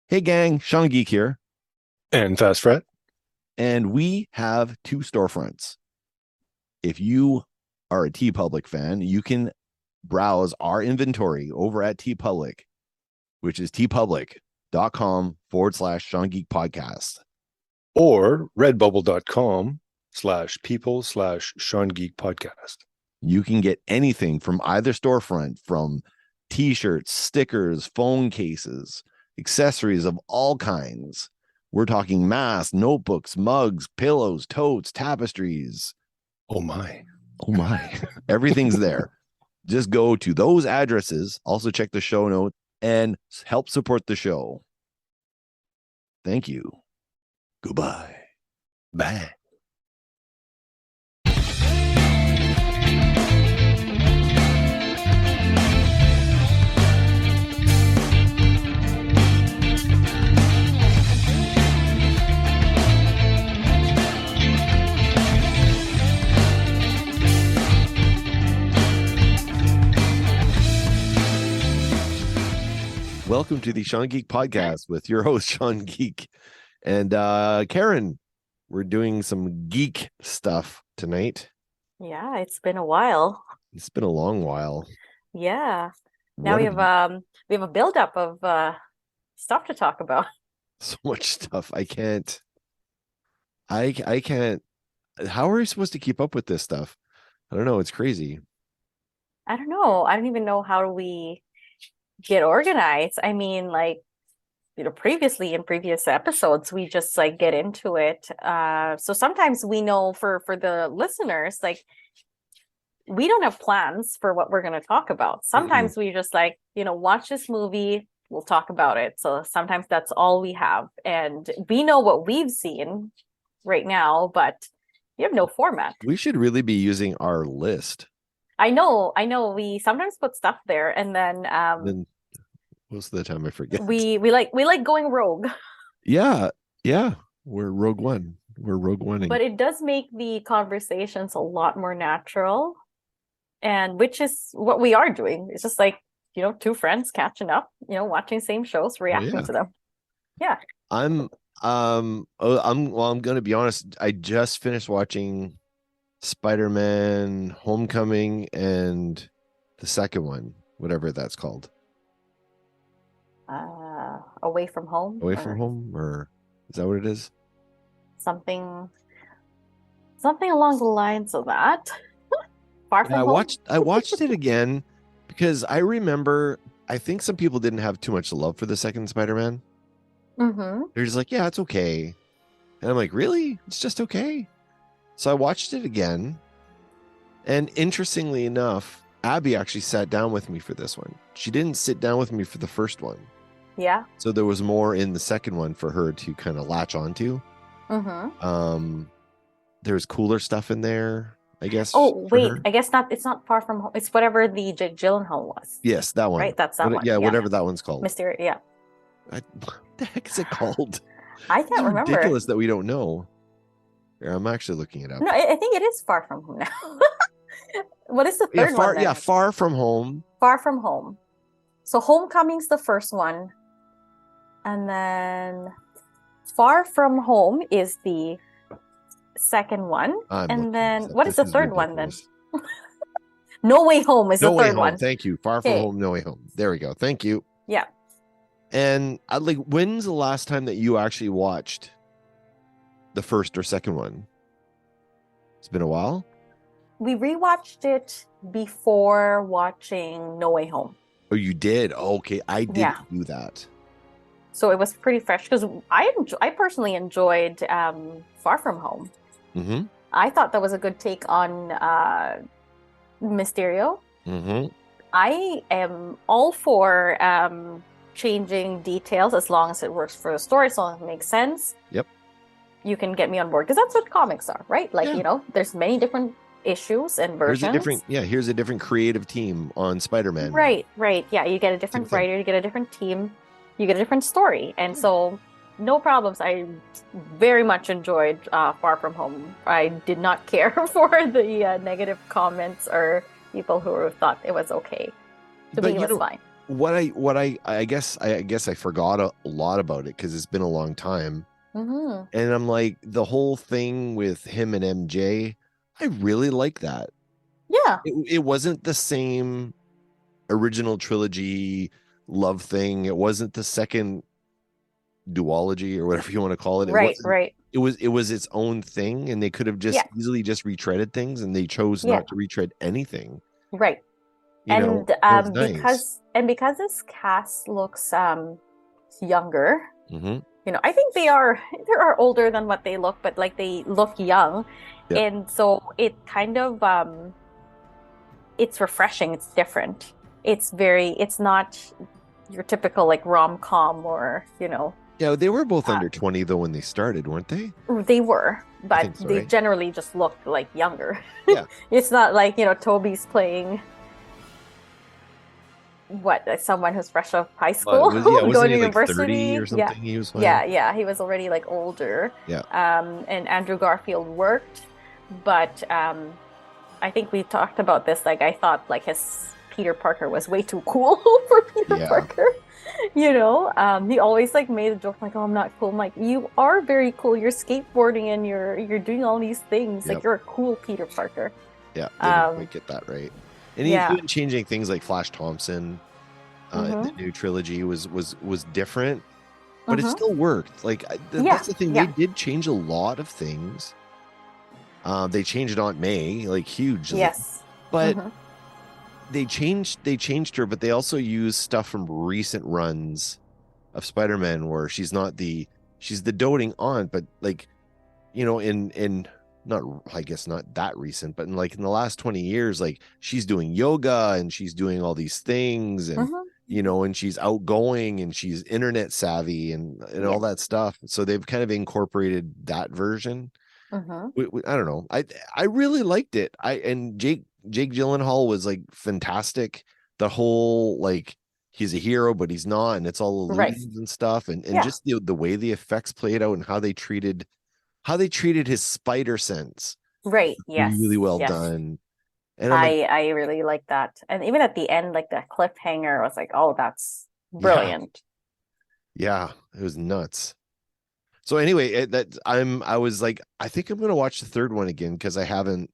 Hey gang, Sean Geek here, And Fast Fret. and we have two storefronts. If you are a TeePublic fan, you can browse our inventory over at TeePublic, which is teepublic.com/Sean Geek Podcast. Or redbubble.com/people/Sean Geek Podcast. You can get anything from either storefront, from t-shirts, stickers, phone cases, accessories of all kinds. We're talking masks, notebooks, mugs, pillows, totes, tapestries. Oh my. Oh my, everything's there. Just go to those addresses. Also, check the show notes and help support the show. Thank you. Goodbye. Bye. Welcome to the Sean Geek Podcast with your host, Sean Geek. And Karen, we're doing some geek stuff tonight. Yeah, it's been a while. It's been a long while. Yeah. Now What we have have a buildup of stuff to talk about. so much stuff. I can't. How are we supposed to keep up with this stuff? I don't know. It's crazy. I don't know. I don't even know how we get organized. I mean, like, previously in previous episodes, we just like get into it. So sometimes we know for the listeners, like, we don't have plans for what we're going to talk about. Sometimes we just like, watch this movie, we'll talk about it. So sometimes that's all we have. And we know what we've seen right now, but you have no format. We should really be using our list. I know. We sometimes put stuff there, and then Most of the time I forget. we like going rogue. Yeah. We're Rogue One. We're Rogue One. But it does make the conversations a lot more natural, and which is what we are doing. It's just like, two friends catching up, watching same shows, reacting to them. Yeah. I'm gonna be honest. I just finished watching Spider-Man Homecoming and the second one, whatever that's called. Away from home. Away from home, or is that what it is? Something along the lines of that. Far from I home. I watched it again because I remember I think some people didn't have too much love for the second Spider-Man. They're just like, yeah, it's okay. And I'm like, really? It's just okay. So I watched it again. And interestingly enough, Abby actually sat down with me for this one. She didn't sit down with me for the first one. Yeah. So there was more in the second one for her to kind of latch onto. There's cooler stuff in there, I guess. Oh, wait, I guess not. It's not Far From Home. It's whatever the Jake Gyllenhaal was. Yes, that one. Right, that's that one. Yeah, whatever that one's called. Mystery, yeah. What the heck is it called? I can't remember. Ridiculous that we don't know. Here, I'm actually looking it up. No, I think it is Far From Home now. What is the third one then? Yeah, Far From Home. Far From Home. So Homecoming's the first one. And then Far From Home is the second one. And then what is the third one then? No Way Home is the third one. Thank you. Far From Home, No Way Home. There we go. Thank you. Yeah. And when's the last time that you actually watched the first or second one? It's been a while. We rewatched it before watching No Way Home. Oh, you did? Oh, okay, I didn't do that. So it was pretty fresh because I personally enjoyed Far From Home. I thought that was a good take on Mysterio. I am all for changing details as long as it works for the story, as long as it makes sense. Yep. You can get me on board because that's what comics are, right? Like, there's many different issues and versions. Here's a different creative team on Spider-Man. Right. Yeah, you get a different writer, you get a different team, you get a different story. And so no problems. I very much enjoyed Far From Home. I did not care for the negative comments or people who thought it was okay. To me, it was fine. I guess I forgot a lot about it because it's been a long time. Mm-hmm. And I'm like, the whole thing with him and MJ, I really like that. Yeah. It wasn't the same original trilogy love thing. It wasn't the second duology or whatever you want to call it. It Right, wasn't. right. It was its own thing, and they could have just Yeah, easily just retreaded things, and they chose yeah, not to retread anything. right. You know, And it was nice. because this cast looks younger, Mm-hmm. I think they are older than what they look, but like they look young. Yeah. And so it kind of it's refreshing, it's different. It's not your typical like rom-com or, Yeah, they were both uh, under 20 though when they started, weren't they? they were, I but think so, they right? generally just look like younger. Yeah. It's not like, Toby's playing like someone who's fresh off high school, Wasn't going to he like 30 university. or Yeah. something he was playing? Yeah, he was already like older. Yeah. And Andrew Garfield worked, but I think we talked about this. Like I thought like his Peter Parker was way too cool for Peter Yeah. Parker. He always like made a joke like, "Oh, I'm not cool." I'm like, "You are very cool. You're skateboarding and you're doing all these things. Yep. Like you're a cool Peter Parker." Yeah, they didn't quite get that right. And Yeah. even changing things like Flash Thompson, the new trilogy was different, but it still worked. Like that's the thing. They did change a lot of things. They changed Aunt May like hugely. Yes. But they changed her, but they also used stuff from recent runs of Spider-Man where she's the doting aunt, but like, in not, I guess not that recent, but in the last 20 years, like she's doing yoga and she's doing all these things, and and she's outgoing and she's internet savvy and all that stuff. So they've kind of incorporated that version. I don't know. I really liked it. And Jake Gyllenhaal was like fantastic. The whole like he's a hero, but he's not, and it's all illusions and stuff, and just the way the effects played out and how they treated his spider sense. Right. Yes. Really well Yes. done. And I'm like, I really like that. And even at the end, like that cliffhanger, I was like, oh, that's brilliant. Yeah, it was nuts. So anyway, I was like, I think I'm gonna watch the third one again because I haven't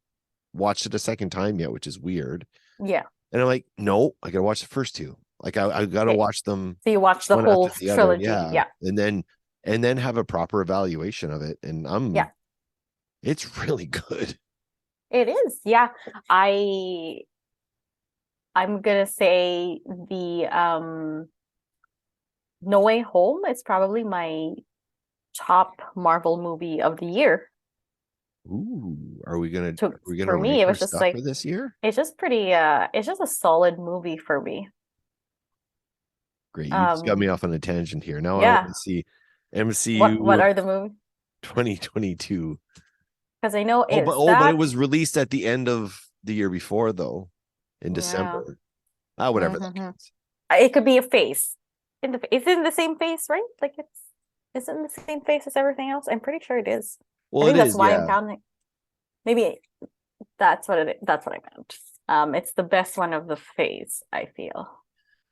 watched it a second time yet, which is weird. Yeah. And I'm like, no, I gotta watch the first two. Like I gotta watch them. So you watch the whole trilogy. Yeah. And then have a proper evaluation of it. And it's really good. It is. Yeah. I'm gonna say the No Way Home is probably my top Marvel movie of the year. Ooh, are we gonna for me it was just like for this year? It's just pretty it's just a solid movie for me. Great. You just got me off on a tangent here. Now I want to see MCU. What are the movies? 2022. Because I know but it was released at the end of the year before, though, in December. Whatever that means. It could be a phase. It's in the same phase, right? Like it's in the same phase as everything else. I'm pretty sure it is. Well, I think that's why I'm counting. Maybe that's what that's what I meant. It's the best one of the phase, I feel.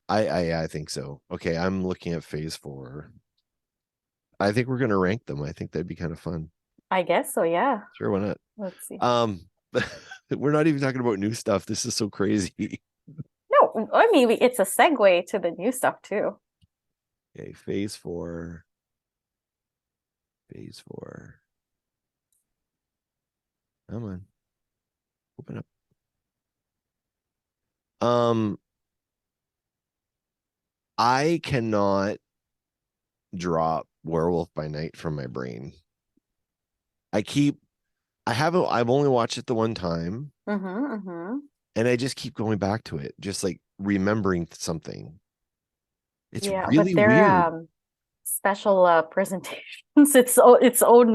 I think so. Okay, I'm looking at phase 4. I think we're gonna rank them. I think that'd be kind of fun. I guess so, yeah. Sure, why not? Let's see. We're not even talking about new stuff. This is so crazy. No, I mean it's a segue to the new stuff too. Okay, phase 4. Phase 4. Come on. Open up. I cannot drop Werewolf by Night from my brain. I've only watched it the one time. And I just keep going back to it, just like remembering something. It's really weird. Special presentations, its own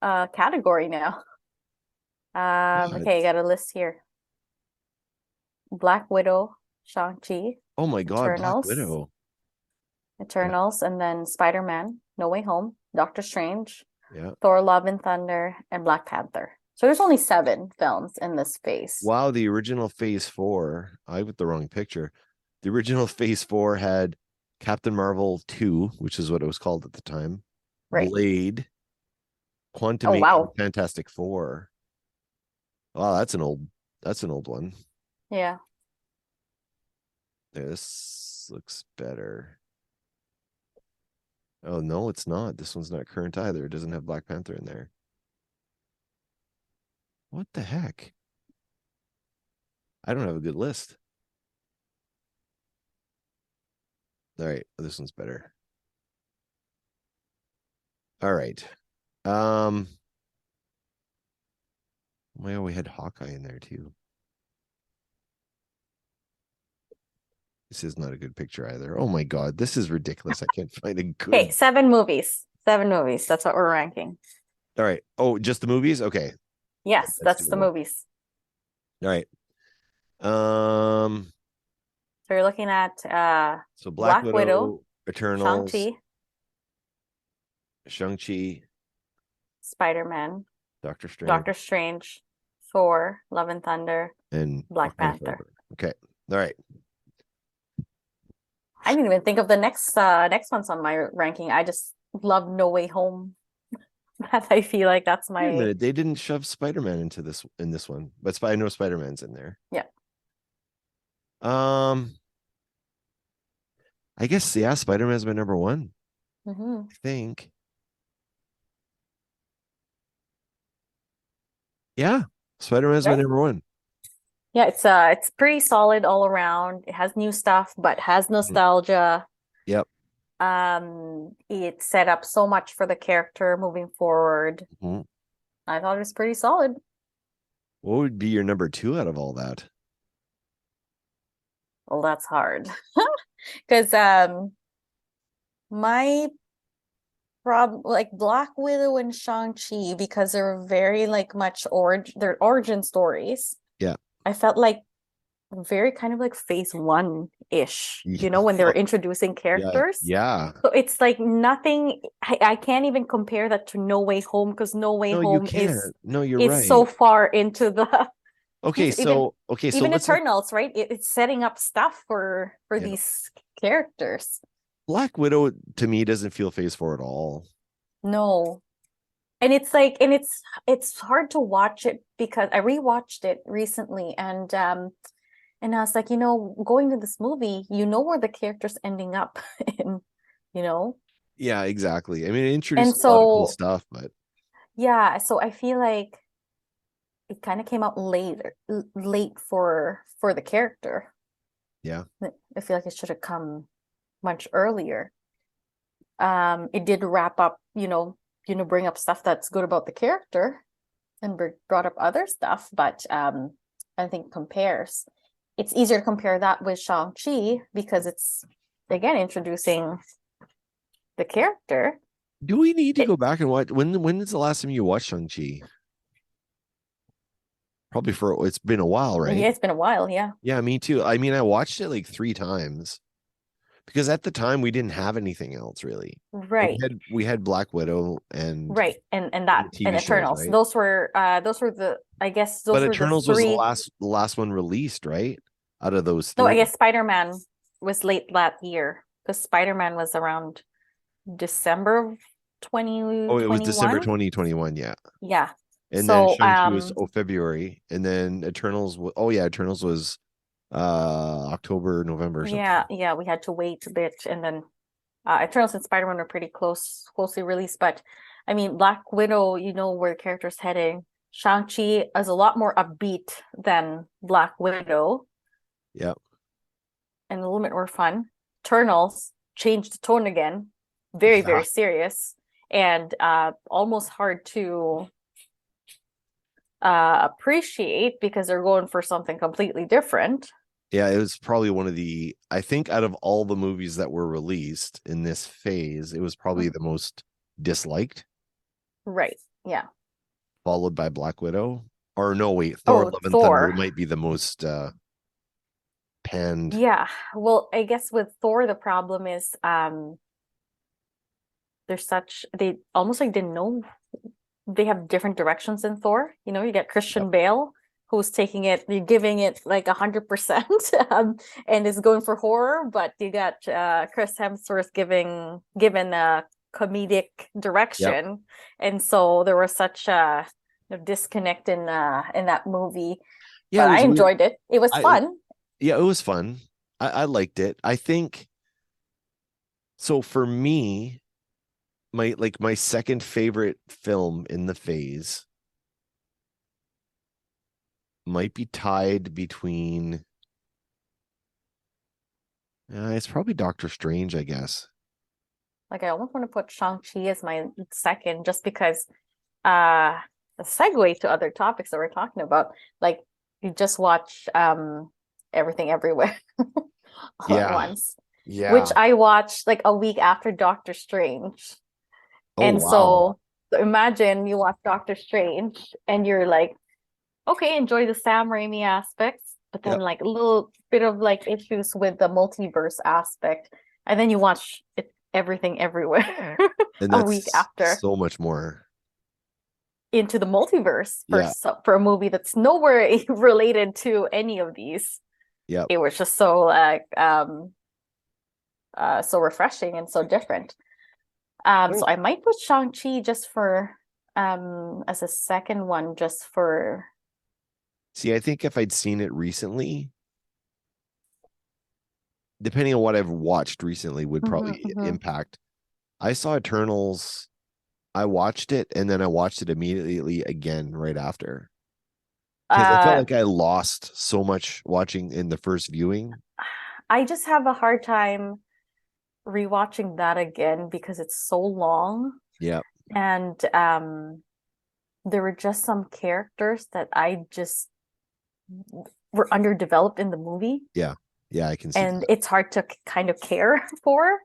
category now. Okay, I got a list here. Black Widow, Shang-Chi. Oh my God, Eternals, Black Widow. Eternals, and then Spider-Man, No Way Home, Doctor Strange, Yeah. Thor, Love and Thunder, and Black Panther. So there's only 7 films in this phase. Wow, the original phase 4. I with the wrong picture. The original Phase 4 had Captain Marvel 2, which is what it was called at the time. Right. Blade, Oh, Quantumania, wow. Fantastic Four. Wow, that's an old one. Yeah. This looks better. Oh no, it's not. This one's not current either. It doesn't have Black Panther in there. What the heck? I don't have a good list. All right, this one's better. All right. Well, we had Hawkeye in there too. This is not a good picture either. Oh my God, this is ridiculous. I can't find a good. Okay, 7 movies. 7 movies. That's what we're ranking. All right. Oh, just the movies? Okay. Yes, that's the movies. All right. So you're looking at so Black Widow, Eternals, Shang-Chi, Shang-Chi, Spider-Man, Doctor Strange, Thor, Love and Thunder, and Black Wakanda Panther. Forever. Okay. All right. I didn't even think of the next ones on my ranking. I just love No Way Home. I feel like that's my. Wait a minute, they didn't shove Spider-Man into this one, but I know Spider-Man's in there. Yeah. I guess Spider-Man's my number one. Mm-hmm. I think. Yeah, Spider-Man's my number one. Yeah, it's pretty solid all around. It has new stuff, but has nostalgia. Yep. It set up so much for the character moving forward. Mm-hmm. I thought it was pretty solid. What would be your number 2 out of all that? Well, that's hard. Because my problem, like Black Widow and Shang-Chi, because they're very like much their origin stories. Yeah. I felt like very kind of like phase 1-ish, when they were introducing characters. Yeah. So it's like nothing. I can't even compare that to No Way Home, because No Way Home is you're right. so far into the even Eternals, right? It's setting up stuff for these characters. Black Widow to me doesn't feel phase 4 at all. No. And it's like, it's hard to watch it because I rewatched it recently, and I was like, going to this movie, where the character's ending up in, Yeah, exactly. I mean, it introduced a lot of cool stuff, but yeah, so I feel like it kind of came out late for the character. Yeah. I feel like it should have come much earlier. It did wrap up, bring up stuff that's good about the character and brought up other stuff, but I think it's easier to compare that with Shang-Chi because it's again introducing the character. Do we need to go back and watch when is the last time you watched Shang-Chi? Probably it's been a while, right? Yeah, it's been a while, yeah. Yeah, me too. I mean, I watched it like 3 times. Because at the time we didn't have anything else really. Right. We had Black Widow and Eternals. Right? Those were the But Eternals was the last one released, right? Out of those 3. No, I guess Spider-Man was late that year because Spider-Man was around December 2021. Oh, it was December 2021, yeah. Yeah. And then Shang-Chi was February, and then Eternals was October, November. Yeah, we had to wait a bit, and then Eternals and Spider-Man were pretty closely released. But I mean, Black Widow, where the character's heading. Shang-Chi is a lot more upbeat than Black Widow. Yeah, and a little bit more fun. Eternals changed the tone again, very serious, and almost hard to appreciate because they're going for something completely different. Yeah, it was probably one of I think out of all the movies that were released in this phase, it was probably the most disliked. Right. Yeah. Followed by Black Widow. Or no, wait, Thor Love and Thunder might be the most panned. Yeah. Well, I guess with Thor, the problem is they almost like didn't know they have different directions in Thor. You get Christian Bale who's taking it, you're giving it like 100%, and is going for horror, but you got Chris Hemsworth given a comedic direction, and so there was such a disconnect in that movie. Yeah, But it I was weird. enjoyed it. It was fun. Yeah, it was fun. I liked it. I think so. For me, my second favorite film in the phase might be tied between. It's probably Doctor Strange, I guess. Like I almost want to put Shang-Chi as my second, just because a segue to other topics that we're talking about. Like you just watch Everything Everywhere all at once. Yeah. Which I watched like a week after Doctor Strange. Oh, and wow. so imagine you watch Doctor Strange and you're like, okay, enjoy the Sam Raimi aspects, but then like a little bit of like issues with the multiverse aspect. And then you watch Everything Everywhere And a that's week after so much more. into the multiverse for a movie that's nowhere related to any of these. Yeah. It was just so like so refreshing and so different. So I might put Shang-Chi just for as a second one, just for. See, I think if I'd seen it recently, depending on what I've watched recently, would probably impact. I saw Eternals, I watched it, and then I watched it immediately again right after. Because I felt like I lost so much watching in the first viewing. I just have a hard time rewatching that again because it's so long. Yeah. And there were just some characters that I just were underdeveloped in the movie. Yeah. Yeah, I can see and that. It's hard to kind of care for.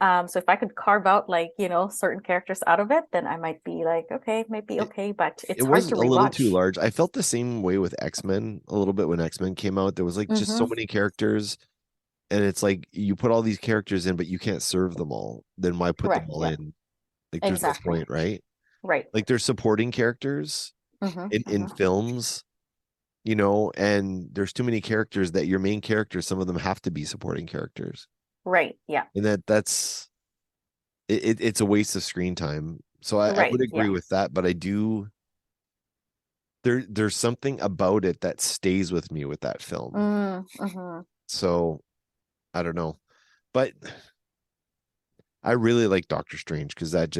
So if I could carve out like, certain characters out of it, then I might be like, okay, might be okay, but it's hard to rewatch. A little too large. I felt the same way with X-Men a little bit when X-Men came out. There was like just so many characters, and it's like you put all these characters in, but you can't serve them all. Then why put them all in? Like there's no point, right? Right. Like there's supporting characters in films, and there's too many characters that your main characters, some of them have to be supporting characters. Right. Yeah. And that's it's a waste of screen time. So I would agree with that, but I do there's something about it that stays with me with that film. So I don't know. But I really like Doctor Strange because that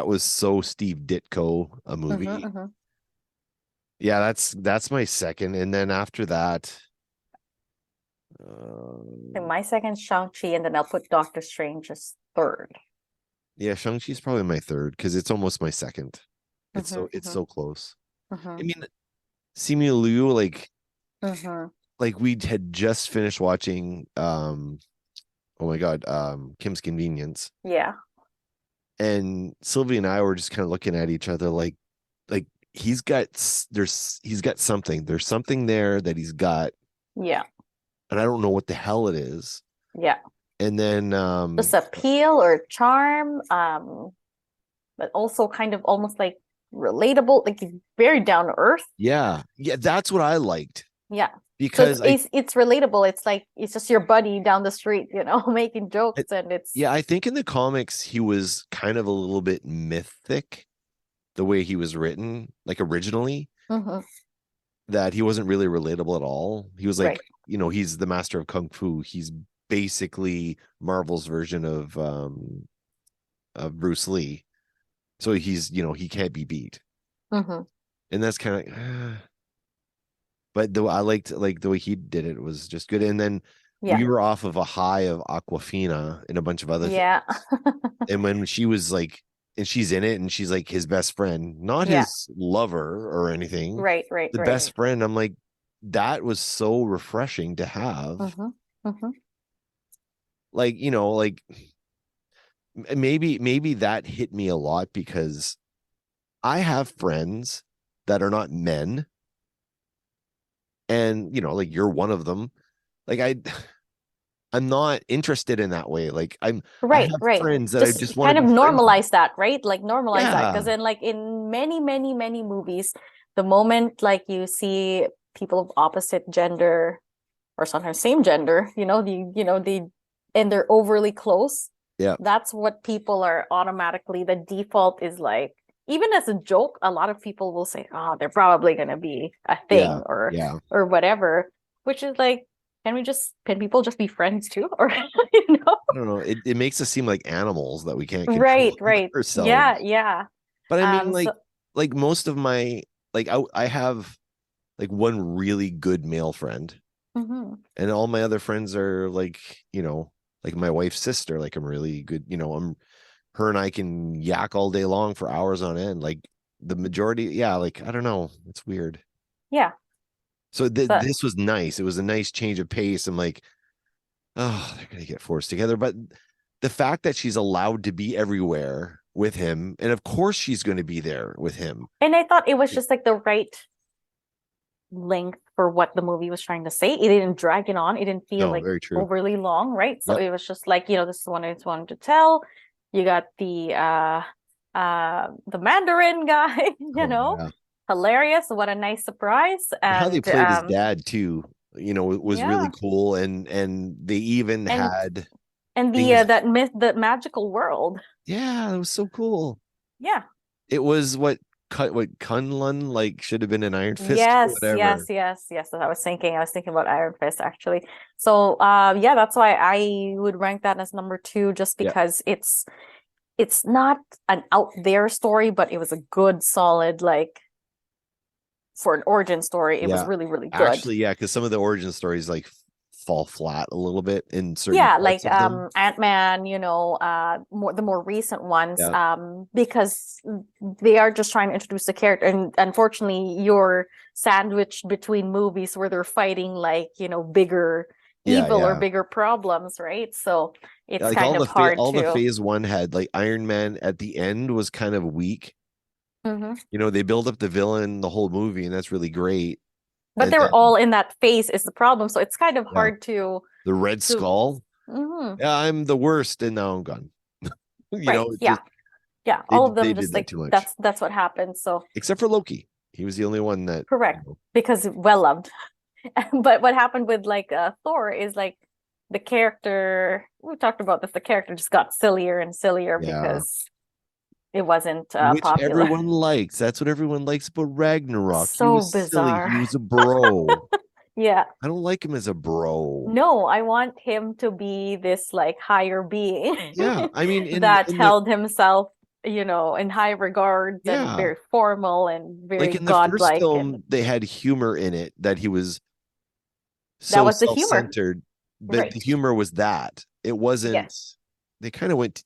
was so Steve Ditko a movie. Yeah, that's my second. And then after that, my second Shang-Chi, and then I'll put Doctor Strange as third. Yeah, Shang-Chi's probably my third because it's almost my second. It's so close. I mean, Simu Liu, like we had just finished watching oh my god, Kim's Convenience. Yeah. And Sylvie and I were just kind of looking at each other like he's got something. There's something there that he's got. Yeah. And I don't know what the hell it is. Yeah. And then just appeal or charm, but also kind of almost like relatable, like very down to earth. Yeah, that's what I liked. Yeah, because so it's relatable. It's like it's just your buddy down the street, making jokes, and it's. Yeah, I think in the comics he was kind of a little bit mythic, the way he was written, like originally. That he wasn't really relatable at all. He was like, he's the master of kung fu. He's basically Marvel's version of Bruce Lee. So he's, he can't be beat. And that's kind of but I liked like the way he did it was just good. And then we were off of a high of Aquafina and a bunch of other things. And when she was like, and she's in it and she's like his best friend, not his lover or anything. Right. The best friend. I'm like, that was so refreshing to have. Like, like maybe that hit me a lot because I have friends that are not men. And, like you're one of them. Like I'm not interested in that way. Like I have friends that I just want kind of normalize that, right? Like normalize that. Because then like in many, many, many movies, the moment like you see people of opposite gender or sometimes same gender, and they're overly close. Yeah. That's what people are automatically, the default is like, even as a joke, a lot of people will say, oh, they're probably gonna be a thing or whatever, which is like, can people just be friends too? Or I don't know. It makes us seem like animals that we can't control right. ourselves. Yeah. But I mean, like most of my I have like one really good male friend. And all my other friends are like, like my wife's sister, like I'm really good, her and I can yak all day long for hours on end. Like the majority, like I don't know, it's weird. Yeah. So this was nice. It was a nice change of pace. I'm like, oh, they're gonna get forced together. But the fact that she's allowed to be everywhere with him, and of course she's going to be there with him. And I thought it was just like the right length for what the movie was trying to say. It didn't drag it on. It didn't feel like overly long, right? So it was just like, this is what I just wanted to tell. You got the Mandarin guy, hilarious. What a nice surprise. And how they played his dad too, was really cool. And they even had that myth, the magical world. Yeah, it was so cool. Yeah. It was what Kunlun like should have been an Iron Fist. Yes. That's what I was thinking. I was thinking about Iron Fist actually. So that's why I would rank that as number 2, just because it's not an out there story, but it was a good, solid, like for an origin story. It was really, really good. Actually, because some of the origin stories like fall flat a little bit in certain like Ant-Man, the more recent ones, because they are just trying to introduce the character, and unfortunately you're sandwiched between movies where they're fighting like bigger evil or bigger problems, right? So it's like kind of hard. All the phase 1 had like Iron Man at the end was kind of weak. They build up the villain the whole movie, and that's really great. But they're all in that phase is the problem. So it's kind of hard to... The Red Skull. Yeah, I'm the worst, and now I'm gone. All of them just like, that's what happened. So except for Loki. He was the only one that... Correct. Because well-loved. But what happened with like Thor is like the character... We talked about this. The character just got sillier and sillier because... It wasn't which popular. Everyone likes. That's what everyone likes about Ragnarok. So he was bizarre. Silly. He was a bro. Yeah. I don't like him as a bro. No, I want him to be this like higher being. Yeah, I mean, that held himself, in high regard and very formal and very like in the godlike. First film, they had humor in it that he was so that was the humor. self-centered, but the humor was that it wasn't. Yes. They kind of went.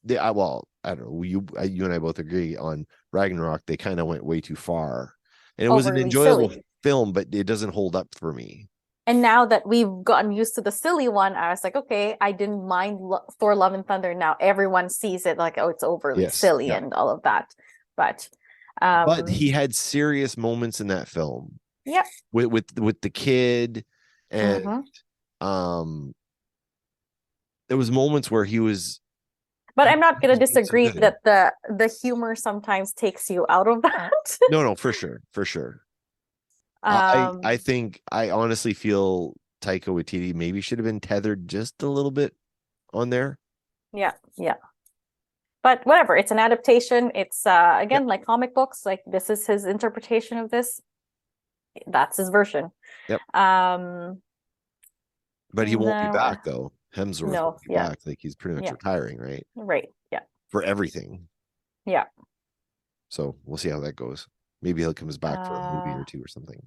I don't know. You and I both agree on Ragnarok. They kind of went way too far, and it was an enjoyable film, but it doesn't hold up for me. And now that we've gotten used to the silly one, I was like, okay, I didn't mind Thor: Love and Thunder. Now everyone sees it like, oh, it's overly silly and all of that. But he had serious moments in that film. Yeah. With the kid, and there was moments where he was. But I'm not going to disagree that the humor sometimes takes you out of that. No, for sure. I think I honestly feel Taika Waititi maybe should have been tethered just a little bit on there. Yeah. But whatever, it's an adaptation. It's again like comic books. Like this is his interpretation of this. That's his version. Yep. But he won't be back though. Hemsworth won't be back. Like he's pretty much retiring, right? Right. Yeah. For everything. Yeah. So we'll see how that goes. Maybe he'll come back for a movie or two or something.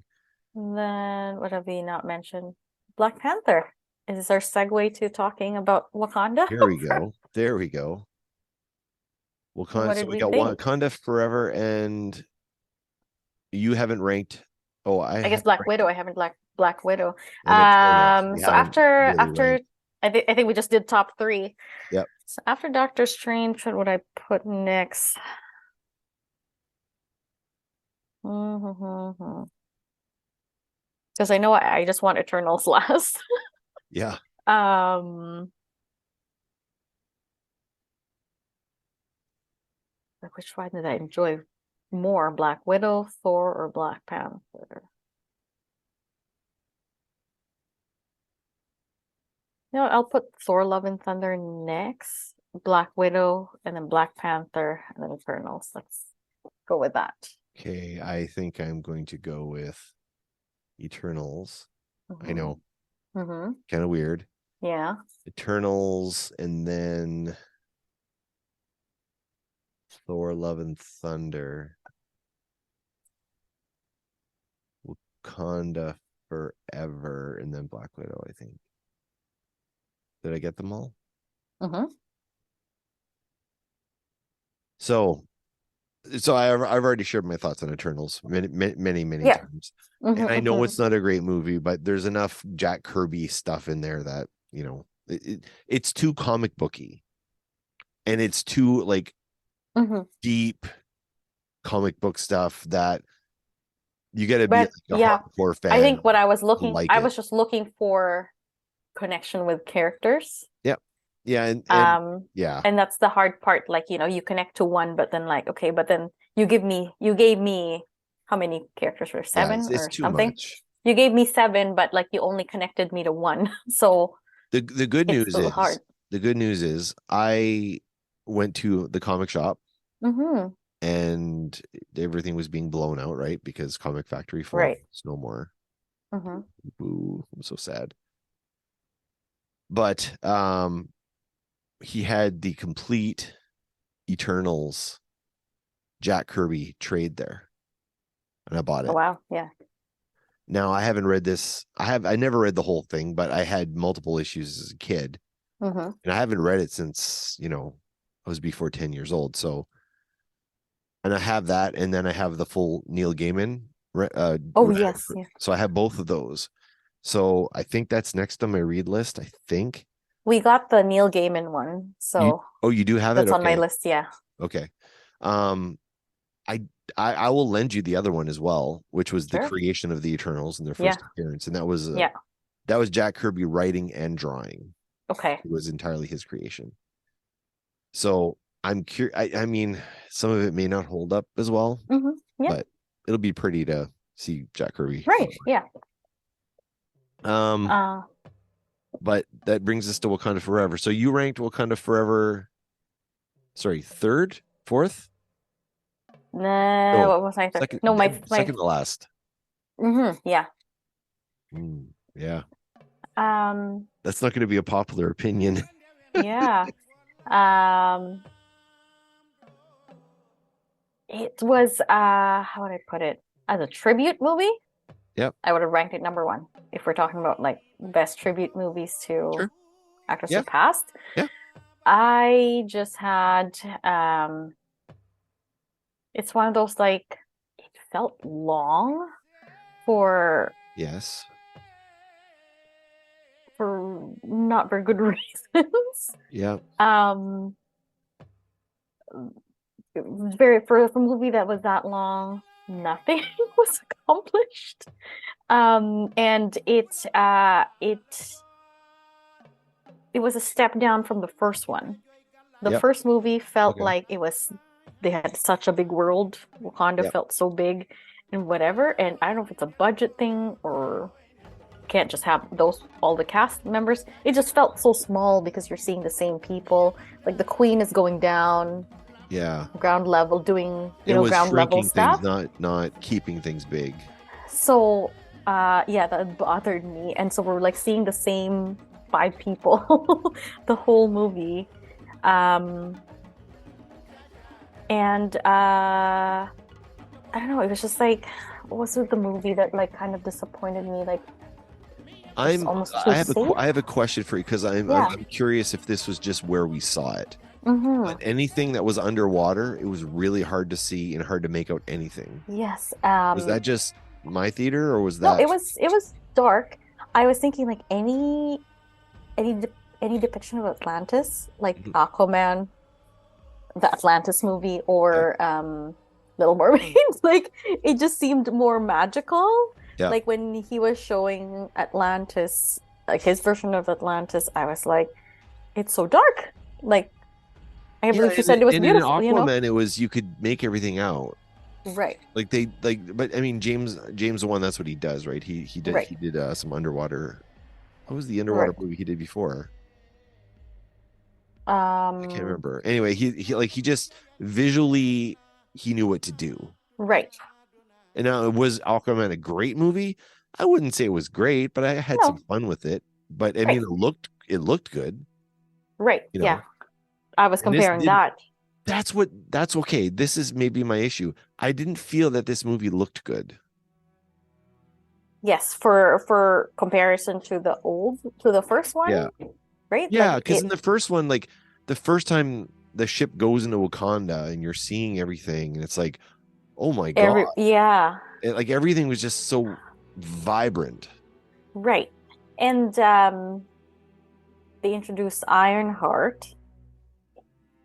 Then what have we not mentioned? Black Panther. Is this our segue to talking about Wakanda? There we go. Wakanda. So we got Wakanda Forever, and you haven't ranked. Oh, I guess Black Widow. I haven't Black Widow. So after I think we just did top 3. Yep. So after Doctor Strange, what would I put next? Because I know I just want Eternals last. Yeah. Which one did I enjoy more, Black Widow, Thor, or Black Panther? No, I'll put Thor: Love and Thunder next, Black Widow, and then Black Panther, and then Eternals. Let's go with that. Okay, I think I'm going to go with Eternals. I know. Kind of weird. Yeah. Eternals, and then Thor: Love and Thunder. Wakanda Forever, and then Black Widow, I think. Did I get them all? So I've already shared my thoughts on Eternals many times. And I know it's not a great movie, but there's enough Jack Kirby stuff in there that, you know, it's too comic booky. And it's too like deep comic book stuff that you got to be like a hardcore fan. I think what I was looking, I was just looking for connection with characters. Yeah, and and that's the hard part. Like, you know, you connect to one, but then like, okay, but then you gave me how many characters were 7 it's or too something? Much. You gave me 7, but like you only connected me to one. So the good news is hard. The good news is I went to the comic shop and everything was being blown out, right? Because Comic Factory 4 is no more. Ooh, I'm so sad. But he had the complete Eternals Jack Kirby trade there, and I bought it. Oh, wow. Yeah. Now I haven't read this. I never read the whole thing, but I had multiple issues as a kid, and I haven't read it since, you know, I was before 10 years old. So, and I have that, and then I have the full Neil Gaiman. Yes. Yeah. So I have both of those. So I think that's next on my read list. I think we got the Neil Gaiman one. So you do have that's it? on my list. Yeah. Okay. I will lend you the other one as well, which was the creation of the Eternals in their first appearance, and that was that was Jack Kirby writing and drawing. Okay. It was entirely his creation. So I'm curious. I mean, some of it may not hold up as well, but it'll be pretty to see Jack Kirby. Right. Yeah. But that brings us to Wakanda Forever. So you ranked Wakanda Forever, sorry, 3rd, 4th? No, what was I third? Second, no, my second to last. Yeah. Yeah. That's not going to be a popular opinion. Yeah. It was how would I put it? As a tribute movie? Yep. I would have ranked it number 1 if we're talking about like best tribute movies to actors who passed. Yeah. I just had it's one of those like it felt long for not very good reasons. Yeah. Very for a movie that was that long, nothing was accomplished. And it was a step down from the first one. The first movie felt like they had such a big world. Wakanda felt so big and whatever. And I don't know if it's a budget thing or can't just have all the cast members. It just felt so small because you're seeing the same people. Like the Queen is going down. Yeah. Ground level, doing ground level stuff. Not keeping things big. So that bothered me. And so we're like seeing the same 5 people the whole movie. And I don't know, it was just like, what was it the movie that like kind of disappointed me? Like I have a question for you because I'm curious if this was just where we saw it. But anything that was underwater, it was really hard to see and hard to make out anything. Yes. Was that just my theater, or was that? No, it was dark. I was thinking like any depiction of Atlantis, like Aquaman, the Atlantis movie, or Little Mermaid. Like it just seemed more magical. Yeah. Like when he was showing Atlantis, like his version of Atlantis, I was like, it's so dark. Like I believe you said it was beautiful. In Aquaman, it was, you could make everything out. Right. But I mean, James the One, that's what he does, right? Right. He did some underwater. What was the underwater Right. movie he did before? I can't Um, remember. Anyway, he just visually he knew what to do. right. And now, was Aquaman a great movie? I wouldn't say it was great, but I had some No. fun with it. But I mean, Right. it looked good, Right. you Yeah. know. I was And this comparing didn't. that. That's okay. This is maybe my issue. I didn't feel that this movie looked good. Yes, for comparison to the first one, Yeah. right? Yeah, Like because in the first one, like the first time the ship goes into Wakanda and you're seeing everything, and it's like, oh my God. yeah, Like everything was just so vibrant. right. And they introduced Ironheart,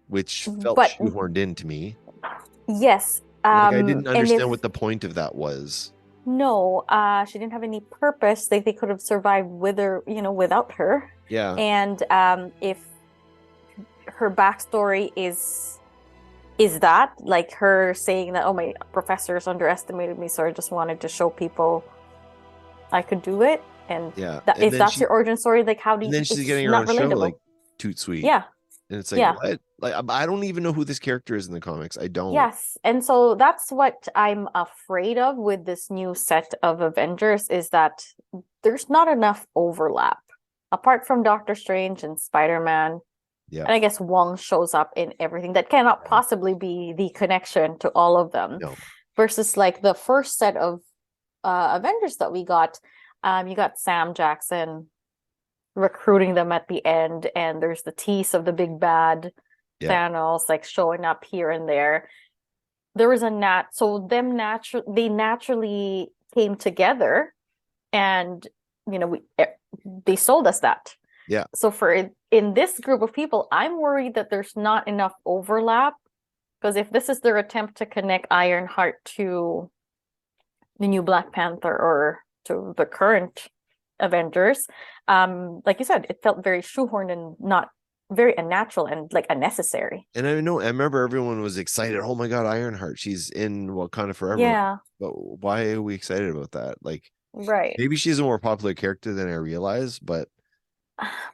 Which felt but shoehorned into me. yes, Like I didn't and if understand what the point of that was. no, she didn't have any purpose. They could have survived with her, without her. Yeah. And if her backstory is that like her saying that, oh, my professors underestimated me, so I just wanted to show people I could do it. And Yeah. that if that's your origin story, like how do and you, then she's it's getting her own not show, like relatable. Toot Sweet. Yeah, And it's like, yeah. what? Like I don't even know who this character is in the comics. I don't. Yes. And so that's what I'm afraid of with this new set of Avengers is that there's not enough overlap. Apart from Doctor Strange and Spider-Man, Yeah. and I guess Wong shows up in everything. That cannot possibly be the connection to all of them. No. Versus like the first set of Avengers that we got, you got Sam Jackson recruiting them at the end, and there's the tease of the big bad Thanos like showing up here and there. There was they naturally came together, and they sold us that. Yeah. So in this group of people, I'm worried that there's not enough overlap, because if this is their attempt to connect Ironheart to the new Black Panther or to the current Avengers, like you said, it felt very shoehorned and not very unnatural and like unnecessary. And I remember everyone was excited. Oh my God, Ironheart, she's in Wakanda Forever. Yeah. But why are we excited about that? Like, right. Maybe she's a more popular character than I realized, but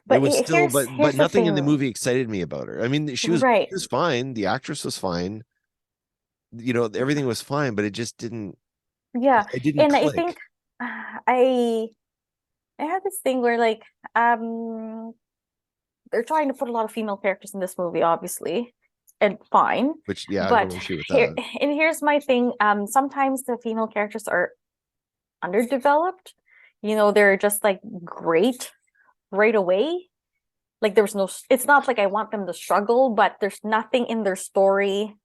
but it was still, but nothing in the thing. movie excited me about her. I mean, she was fine. The actress was fine. Everything was fine, but it just didn't. Yeah, it didn't and click. I think I have this thing where like they're trying to put a lot of female characters in this movie, obviously, and fine. Which I but have no issue with that. And here's my thing: sometimes the female characters are underdeveloped. They're just like great right away. Like it's not like I want them to struggle, but there's nothing in their story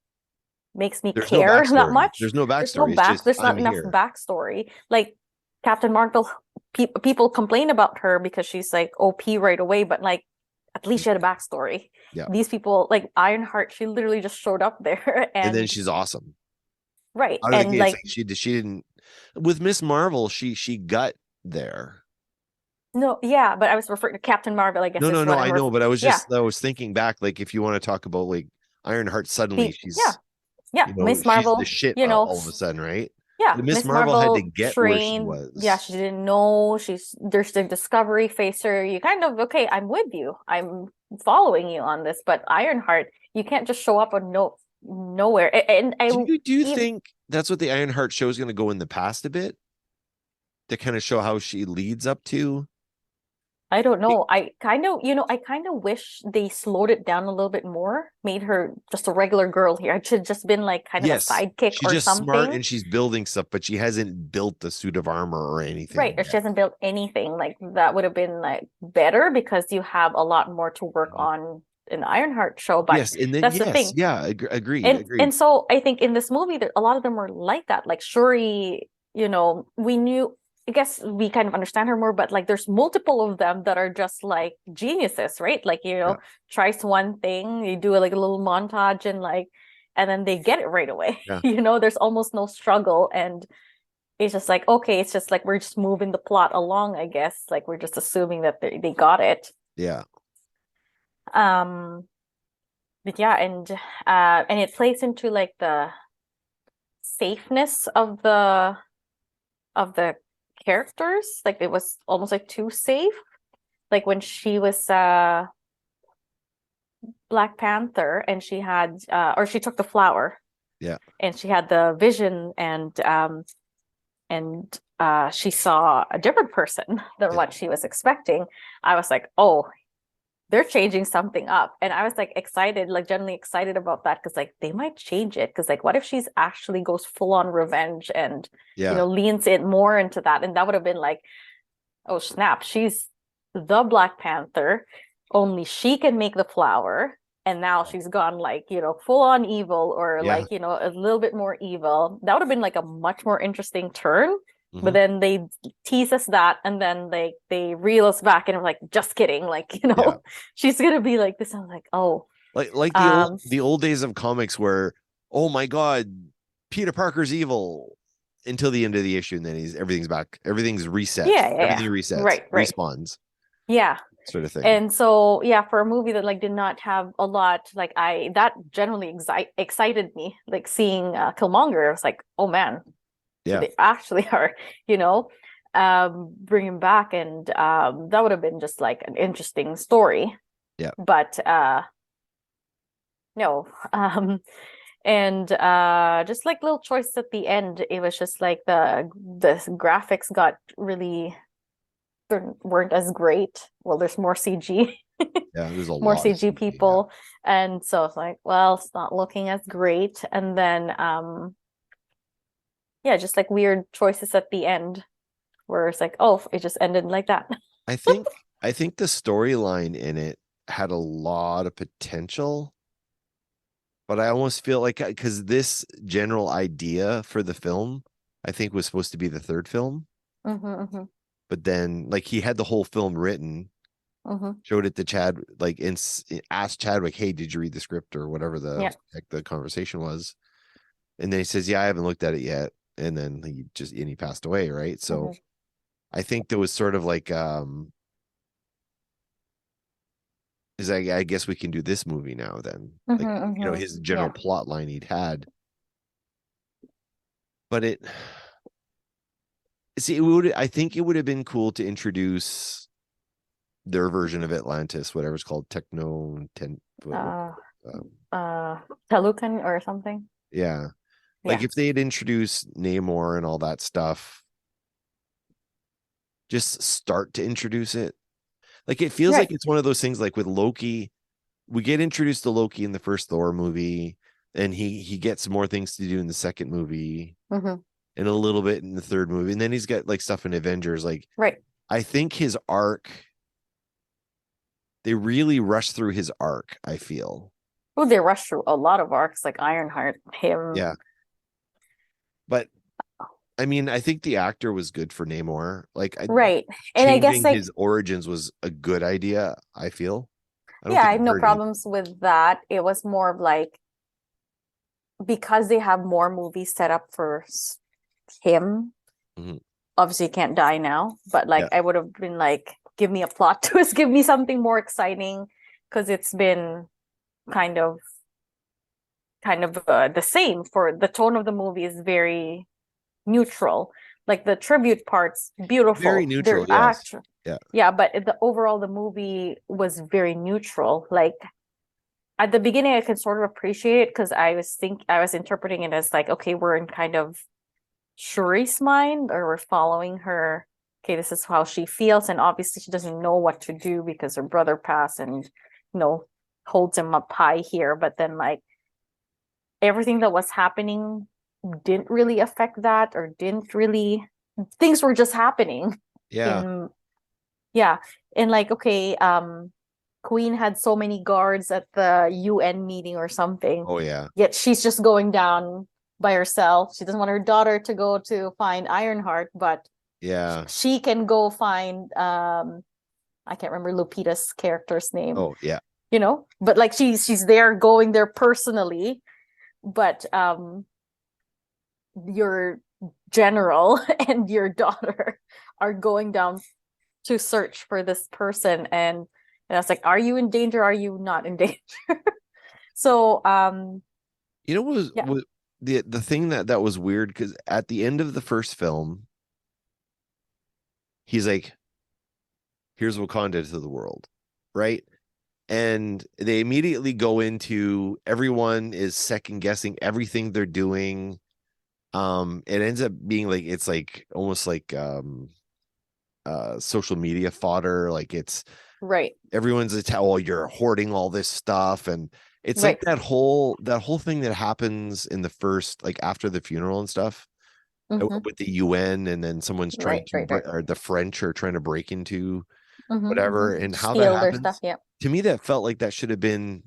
makes me care that much. There's no backstory. There's not enough backstory. Like Captain Marvel, people complain about her because she's like OP right away, but like at least she had a backstory. Yeah. These people, like Ironheart, she literally just showed up there, and then she's awesome. Right. And like she didn't. With Miss Marvel, she got there. No, yeah, but I was referring to Captain Marvel, I guess. No, I know, but I was thinking back, like if you want to talk about like Ironheart, suddenly she's Miss Marvel, she's the shit all of a sudden, right? Yeah, Miss Marvel had to get trained, where she was. Yeah, she didn't know. There's the discovery phase. You kind of I'm with you. I'm following you on this. But Ironheart, you can't just show up on nowhere. And do you think that's what the Ironheart show is going to go in the past a bit to kind of show how she leads up to? I don't know. I kind of wish they slowed it down a little bit more, made her just a regular girl here. It should just been like kind of a sidekick she's just something. Smart and she's building stuff, but she hasn't built the suit of armor or anything. Right, or she hasn't built anything. Like that would have been like better because you have a lot more to work on in the Ironheart show. But that's the thing. Yeah, agreed. And so I think in this movie, a lot of them were like that. Like Shuri, we knew. I guess we kind of understand her more, but like there's multiple of them that are just like geniuses, right? Like, tries one thing, you do like a little montage and then they get it right away. Yeah. There's almost no struggle. And it's just like, okay, it's just like we're just moving the plot along, I guess. Like we're just assuming that they got it. Yeah. But yeah, and it plays into like the safeness of the characters. Like it was almost like too safe. Like when she was Black Panther and she had or she took the flower. Yeah. And she had the vision and she saw a different person than what she was expecting. I was like, oh, they're changing something up. And I was like excited, like genuinely excited about that because like they might change it. Because like what if she's actually goes full on revenge and leans it more into that? And that would have been like, oh snap, she's the Black Panther. Only she can make the flower. And now she's gone like, full on evil or like, a little bit more evil. That would have been like a much more interesting turn. Mm-hmm. But then they tease us that and then they reel us back and I'm like, just kidding. Like, she's going to be like this. I'm like, oh. Like the old days of comics where, oh my God, Peter Parker's evil until the end of the issue. And then everything's back. Everything's reset. Everything resets. Right. Respawns. Yeah. Sort of thing. And so for a movie that like did not have a lot, like that generally excited me, like seeing Killmonger. I was like, oh man, they actually are bringing back, and that would have been just like an interesting story. But no, and just like little choices at the end, it was just like the graphics got really weren't as great. Well, there's more CG. There's a more lot CG people, and so it's like, well, it's not looking as great. And then just like weird choices at the end where it's like, oh, it just ended like that. I think the storyline in it had a lot of potential, but I almost feel like because this general idea for the film I think was supposed to be the third film. But then, like, he had the whole film written, showed it to Chad, like, asked Chadwick, "Hey, did you read the script or whatever the conversation was?" And then he says, "Yeah, I haven't looked at it yet." And then he passed away, right? So, I think there was sort of like, I guess we can do this movie now. Then, his general plot line he'd had, but I think it would have been cool to introduce their version of Atlantis, whatever it's called, Telucan or something. Yeah. Like if they had introduced Namor and all that stuff, just start to introduce it. Like it feels like it's one of those things like with Loki, we get introduced to Loki in the first Thor movie, and he gets more things to do in the second movie. And a little bit in the third movie, and then he's got like stuff in Avengers. Like, I think his arc, they really rushed through his arc. I feel. Oh, they rushed through a lot of arcs, like Ironheart, him. Yeah, but I mean, I think the actor was good for Namor. Like, and I guess like his origins was a good idea. I feel. I have no problems with that. It was more of like because they have more movies set up for him. Obviously he can't die now, but like I would have been like, give me a plot twist, give me something more exciting, because it's been kind of the same. For the tone of the movie is very neutral. Like the tribute parts, beautiful, very neutral. But the overall the movie was very neutral. Like at the beginning I could sort of appreciate it because I was interpreting it as like, okay, we're in kind of Shuri's mind, or we're following her. Okay, this is how she feels, and obviously she doesn't know what to do because her brother passed, and holds him up high here. But then, like, everything that was happening didn't really affect that, or didn't really. Things were just happening. And like, okay, Queen had so many guards at the UN meeting or something. Oh yeah. Yet she's just going down by herself. She doesn't want her daughter to go to find Ironheart, but she can go find I can't remember Lupita's character's name. Oh yeah. But like she's there, going there personally, but your general and your daughter are going down to search for this person, and I was like, are you in danger? Are you not in danger? So the thing that was weird, because at the end of the first film, he's like, here's Wakanda to the world, right? And they immediately go into everyone is second guessing everything they're doing. It ends up being like, it's like almost like social media fodder. Like it's Right. everyone's oh, you're hoarding all this stuff. And it's Right. like that whole thing that happens in the first, like after the funeral and stuff, with the UN, and then someone's trying to or the French are trying to break into whatever, and how that Steal their stuff. happens. Yeah. To me, that felt like that should have been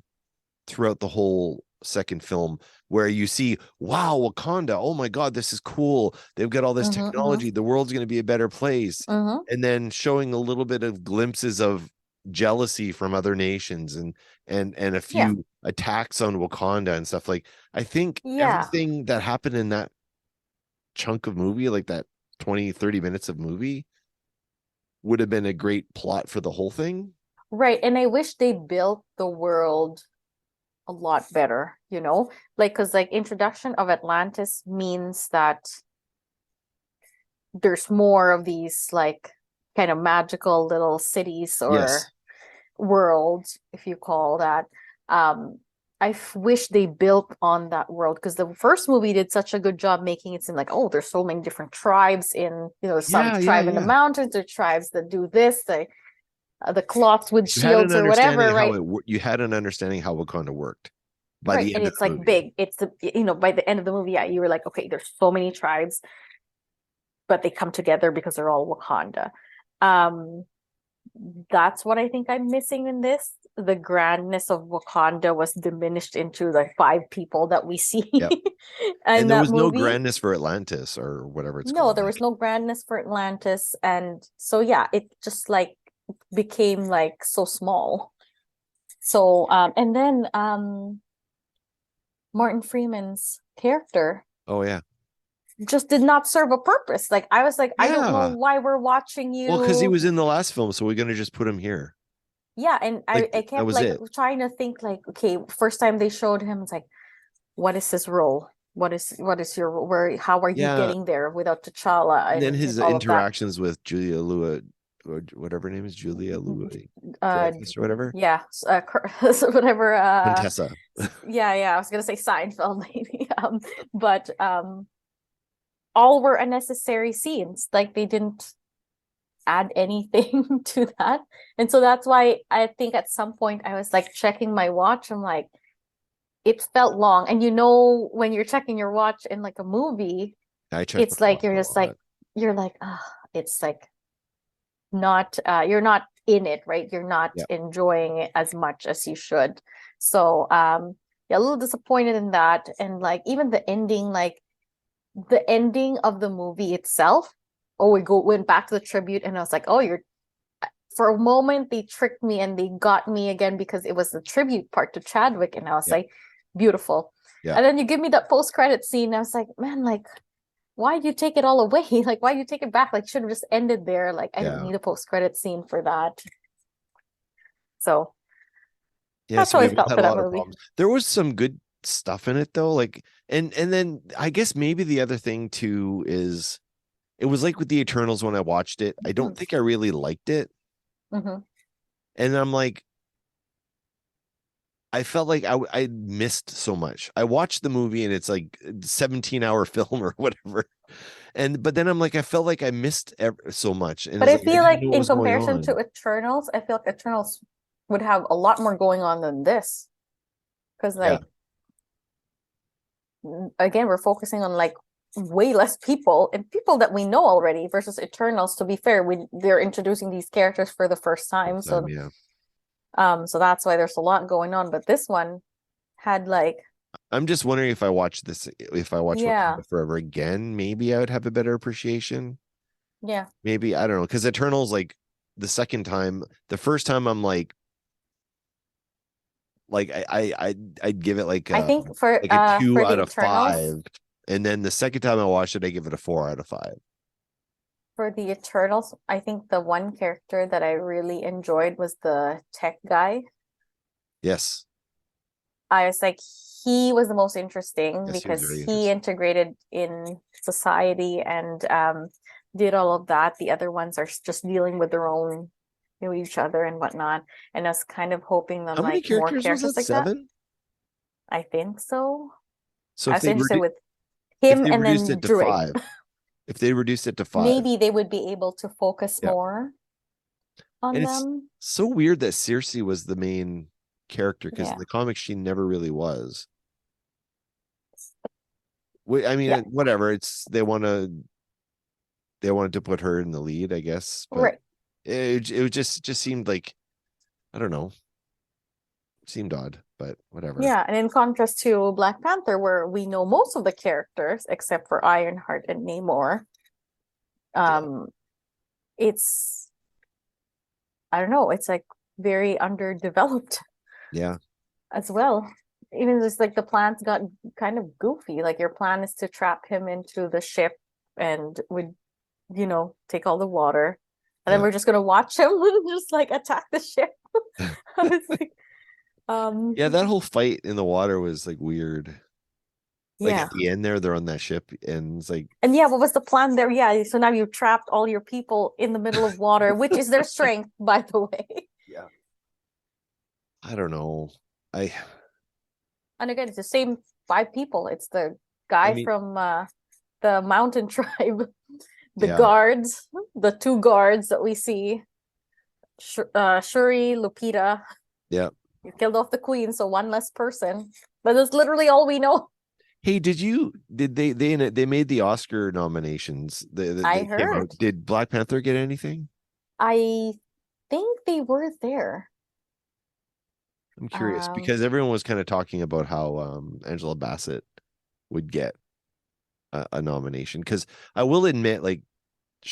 throughout the whole second film, where you see, wow, Wakanda, oh my God, this is cool. They've got all this technology. The world's going to be a better place. And then showing a little bit of glimpses of jealousy from other nations, and a few attacks on Wakanda and stuff. Like, I think everything that happened in that chunk of movie, like that 20-30 minutes of movie, would have been a great plot for the whole thing. Right. And I wish they built the world a lot better, you know, like, because like introduction of Atlantis means that there's more of these like kind of magical little cities or worlds, if you call that. I wish they built on that world, because the first movie did such a good job making it seem like, oh, there's so many different tribes in, you know, some tribe in the mountains, there are tribes that do this, the cloths with shields or whatever, right? You had an understanding how Wakanda worked by right, the end and of it's the like movie. big. It's the, you know, by the end of the movie, you were like, okay, there's so many tribes, but they come together because they're all Wakanda. That's what I think I'm missing in this. The grandness of Wakanda was diminished into like 5 people that we see. Yep. And there was movie. No grandness for Atlantis or whatever it's called. No, there was no grandness for Atlantis. And so, yeah, it just like became like so small. So, and then Martin Freeman's character. Oh, yeah. Just did not serve a purpose. Like, I was like, I don't know why we're watching you. Well, because he was in the last film, so we're gonna just put him here. Yeah, and like, I kept like trying to think like, okay, first time they showed him, it's like, what is his role? What is your how are you getting there without T'Challa? And then his interactions with Julia Lua, or whatever her name is, Julia Lua, or whatever. Yeah, whatever. Contessa. yeah, I was gonna say Seinfeld, maybe. But all were unnecessary scenes. Like, they didn't add anything to that, and so that's why I think at some point I was like checking my watch. I'm like, it felt long, and you know when you're checking your watch in like a movie, it's like you're just like it's like not you're not in it, right? You're not enjoying it as much as you should. So yeah, a little disappointed in that. And like even the ending, like the ending of the movie itself, went back to the tribute, and I was like, oh, for a moment they tricked me and they got me again, because it was the tribute part to Chadwick, and I was like, beautiful. And then you give me that post-credit scene, and I was like, man, like, why do you take it all away? Like, why do you take it back? Like, should have just ended there. Like, I don't need a post-credit scene for that. So that's how I felt for that movie. There was some good stuff in it though, like, and then I guess maybe the other thing too is, it was like with the Eternals, when I watched it, I don't think I really liked it. And I'm like, I felt like I missed so much. I watched the movie and it's like a 17-hour film or whatever, but then I'm like, I felt like I missed so much. And but I feel like in comparison to Eternals, I feel like Eternals would have a lot more going on than this, because like again, we're focusing on like way less people, and people that we know already, versus Eternals. To be fair, they're introducing these characters for the first time, so so that's why there's a lot going on. But this one had like, I'm just wondering if I watch Wakanda Forever again, maybe I would have a better appreciation. Maybe, I don't know, because Eternals, like the first time I'm like I'd give it like I think for like a 2 for out the of Eternals, 5, and then the second time I watched it, I give it a 4 out of 5. For the Eternals, I think the one character that I really enjoyed was the tech guy. Yes. I was like, he was the most interesting Yes, he was because very he interesting. integrated in society and did all of that. The other ones are just dealing with their own, each other and whatnot. And I was kind of hoping on How many like more characters was characters that? like that. 7? I think so. So I if was interested with if him they and reduced then it to Drake. 5, if they reduced it to 5, Maybe they would be able to focus yeah. more on And it's them. so weird that Cersei was the main character because in Yeah. the comics she never really was. I mean, Yeah. whatever. It's they wanted to put her in the lead, I guess, but Right. it just seemed like, I don't know, seemed odd, but whatever. Yeah, and in contrast to Black Panther, where we know most of the characters except for Ironheart and Namor, it's, I don't know, it's like very underdeveloped Yeah. as well. Even just like the plans got kind of goofy. Like your plan is to trap him into the ship and would, take all the water. And then we're just gonna watch him just like attack the ship. I was like, Yeah, that whole fight in the water was like weird. Like yeah. at the end there, they're on that ship and it's like, And yeah, what was the plan there? Yeah, so now you trapped all your people in the middle of water, which is their strength, by the way. yeah, I don't know. I And again, it's the same 5 people. It's the guy mean, from the mountain tribe, the yeah, guards, the 2 guards that we see, Shuri, Lupita. yeah. You killed off the queen, so 1 less person. But that's literally all we know. Hey, did they made the Oscar nominations? I They came out. heard. Did Black Panther get anything? I think they were there. I'm curious because everyone was kind of talking about how Angela Bassett would get a nomination. Because I will admit, like,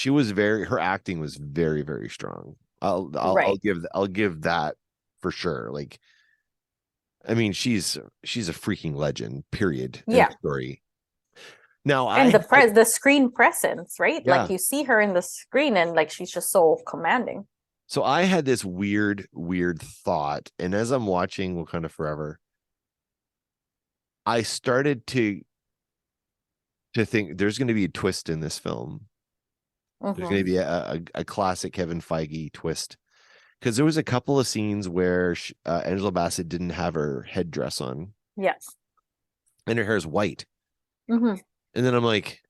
her acting was very, very strong. I'll give that for sure. Like, I mean, she's a freaking legend. Period. Yeah. End story. Now And the screen presence, right? Yeah. Like you see her in the screen and like she's just so commanding. So I had this weird thought, and as I'm watching Wakanda Forever, I started to think there's going to be a twist in this film. There's going to be a classic Kevin Feige twist, because there was a couple of scenes where Angela Bassett didn't have her headdress on. Yes. And her hair is white. And then I'm like,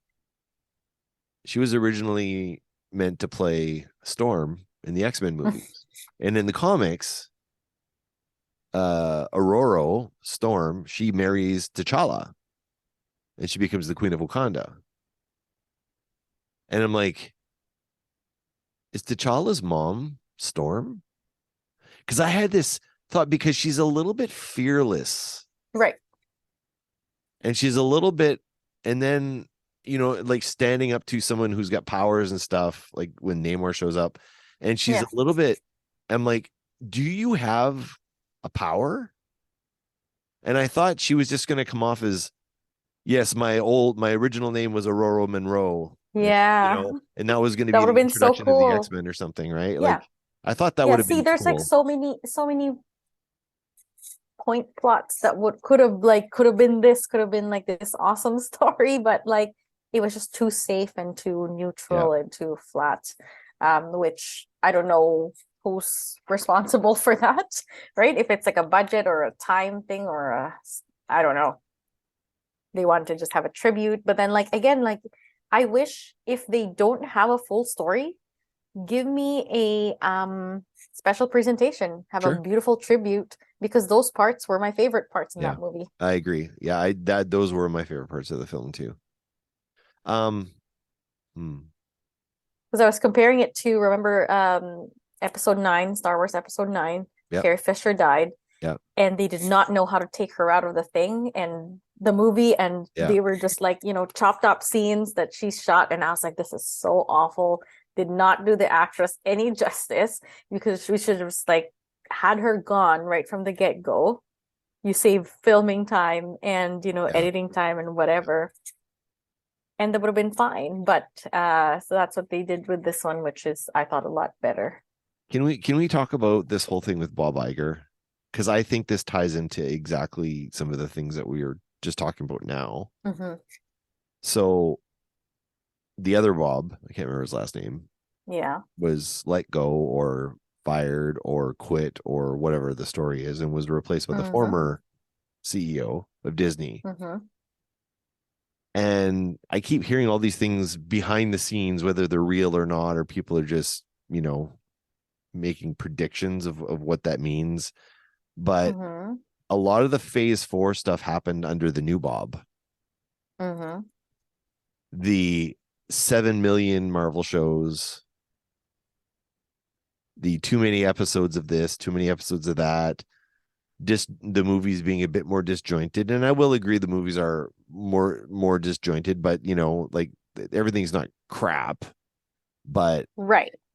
she was originally meant to play Storm in the X-Men movies. And in the comics, Aurora Storm, she marries T'Challa and she becomes the Queen of Wakanda. And I'm like, is T'Challa's mom Storm? Because I had this thought, because she's a little bit fearless. Right. And she's a little bit, and then, like standing up to someone who's got powers and stuff, like when Namor shows up, and she's a little bit, I'm like, do you have a power? And I thought she was just going to come off as, yes, my original name was Aurora Monroe. Yeah. And that was going to That be would have the been so introduction to cool. the X-Men or something, right? Yeah. Like, I thought that would have been there's cool. like so many point plots that could have been like this awesome story, but like it was just too safe and too neutral and too flat, which I don't know who's responsible for that, right? If it's like a budget or a time thing or I don't know, they wanted to just have a tribute, but then like again, like I wish if they don't have a full story, give me a special presentation, have a beautiful tribute, because those parts were my favorite parts in that movie. I agree. Yeah, those were my favorite parts of the film too. Because I was comparing it to, remember episode 9, Star Wars episode 9, Carrie Fisher died. Yeah. And they did not know how to take her out of the thing and the movie, and they were just like, chopped up scenes that she shot, and I was like, this is so awful. Did not do the actress any justice, because we should have just like had her gone right from the get-go. You save filming time and editing time and whatever, and that would have been fine. But so that's what they did with this one, which is, I thought, a lot better. Can we talk about this whole thing with Bob Iger? because I think this ties into exactly some of the things that we were just talking about now. So the other Bob, I can't remember his last name, was let go or fired or quit or whatever the story is, and was replaced by the former CEO of Disney. And I keep hearing all these things behind the scenes, whether they're real or not, or people are just, making predictions of what that means. But a lot of the phase 4 stuff happened under the new Bob. The 7 million Marvel shows, the too many episodes of this, too many episodes of that, just the movies being a bit more disjointed. And I will agree the movies are more disjointed, but like everything's not crap, but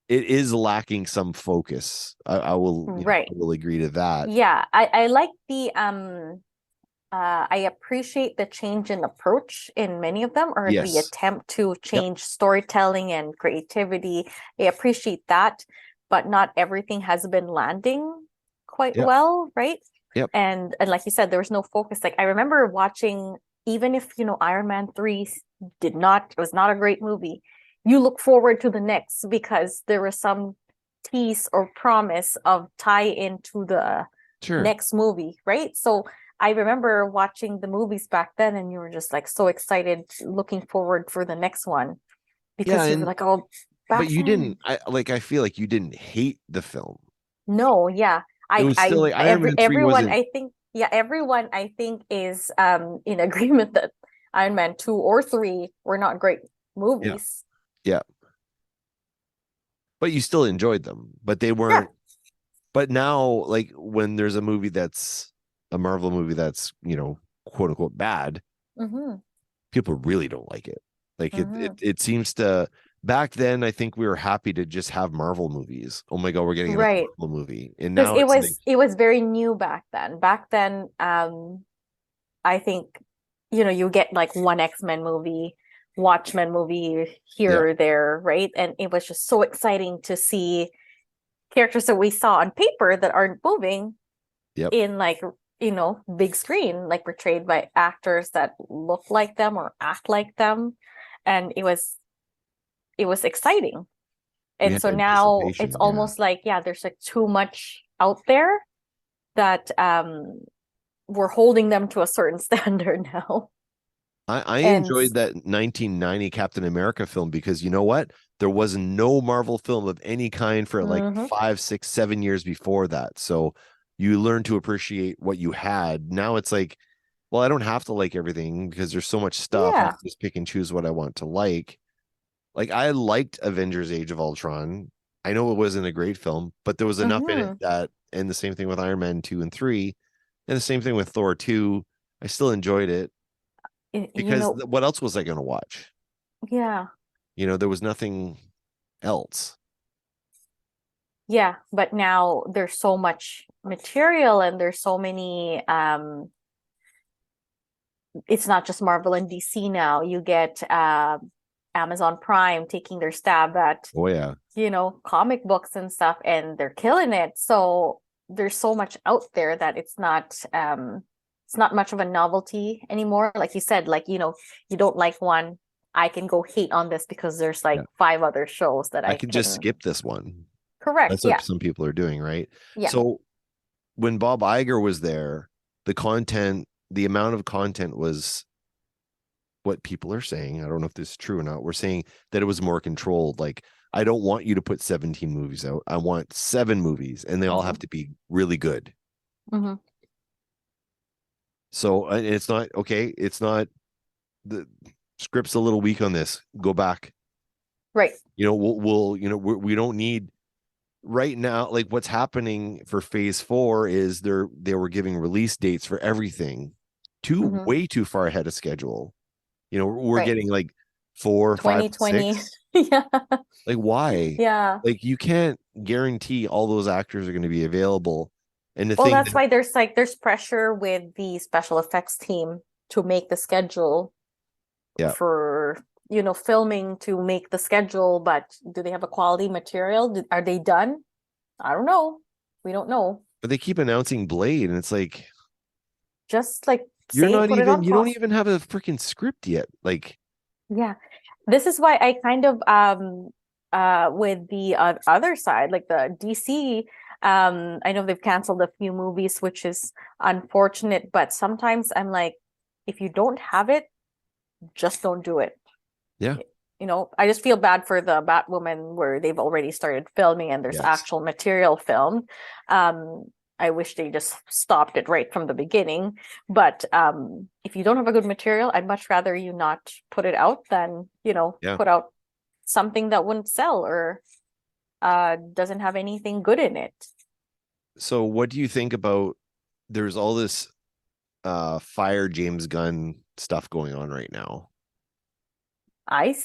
it is lacking some focus. I will I will agree to that. I like the I appreciate the change in approach in many of them, or the attempt to change storytelling and creativity. I appreciate that, but not everything has been landing quite well, right? And like you said, there was no focus. Like I remember watching, even if Iron Man 3 was not a great movie, you look forward to the next because there was some tease or promise of tie into the next movie, right? So I remember watching the movies back then, and you were just like so excited, looking forward for the next one because you were like, "Oh, but you didn't." I feel like you didn't hate the film. No, it was still like Iron Man 3 everyone everyone I think is in agreement that Iron Man 2 or 3 were not great movies. But you still enjoyed them, but they weren't. But now, like when there's a movie that's a Marvel movie that's quote unquote bad, people really don't like it. Like it seems to. Back then, I think we were happy to just have Marvel movies. Oh my god, we're getting another Marvel movie, and now it was very new back then. Back then, I think you get like one X-Men movie, Watchmen movie here or there, right? And it was just so exciting to see characters that we saw on paper that aren't moving in like big screen, like portrayed by actors that look like them or act like them, and it was exciting. And so now it's almost like there's like too much out there that we're holding them to a certain standard now. I enjoyed that 1990 Captain America film because you know what? There was no Marvel film of any kind for like 5, 6, 7 years before that. So you learn to appreciate what you had. Now it's like, well, I don't have to like everything because there's so much stuff. I can just pick and choose what I want to like. Like I liked Avengers Age of Ultron. I know it wasn't a great film, but there was enough in it that, and the same thing with Iron Man 2 and 3, and the same thing with Thor 2. I still enjoyed it. Because what else was I going to watch? There was nothing else. But now there's so much material and there's so many it's not just Marvel and DC now. You get Amazon Prime taking their stab at comic books and stuff, and they're killing it. So there's so much out there that it's not much of a novelty anymore. Like you said, like you don't like one, I can go hate on this because there's like 5 other shows that I can just skip this one. Correct. That's what some people are doing, right? So when Bob Iger was there, the amount of content was what people are saying. I don't know if this is true or not. We're saying that it was more controlled. Like, I don't want you to put 17 movies out. I want 7 movies, and they all have to be really good. So it's not okay. It's not the script's a little weak on this. Go back. Right. We don't need right now. Like what's happening for phase 4 is they were giving release dates for everything way too far ahead of schedule. We're getting like 4, 5, 6. Like why? Like you can't guarantee all those actors are going to be available. And that's why there's pressure with the special effects team to make the schedule for filming to make the schedule, but do they have a quality material? Are they done? I don't know. We don't know. But they keep announcing Blade, and it's like, Just like you're not put it on even, you don't pause. even have a freaking script yet. Like, Yeah. This is why I kind of with the other side, like the DC, I know they've canceled a few movies, which is unfortunate, but sometimes I'm like, if you don't have it, just don't do it. yeah, I just feel bad for the Batwoman where they've already started filming and there's yes. actual material filmed. I wish they just stopped it right from the beginning. But if you don't have a good material, I'd much rather you not put it out than, put out something that wouldn't sell or doesn't have anything good in it. So what do you think about, there's all this fire James Gunn stuff going on right now? I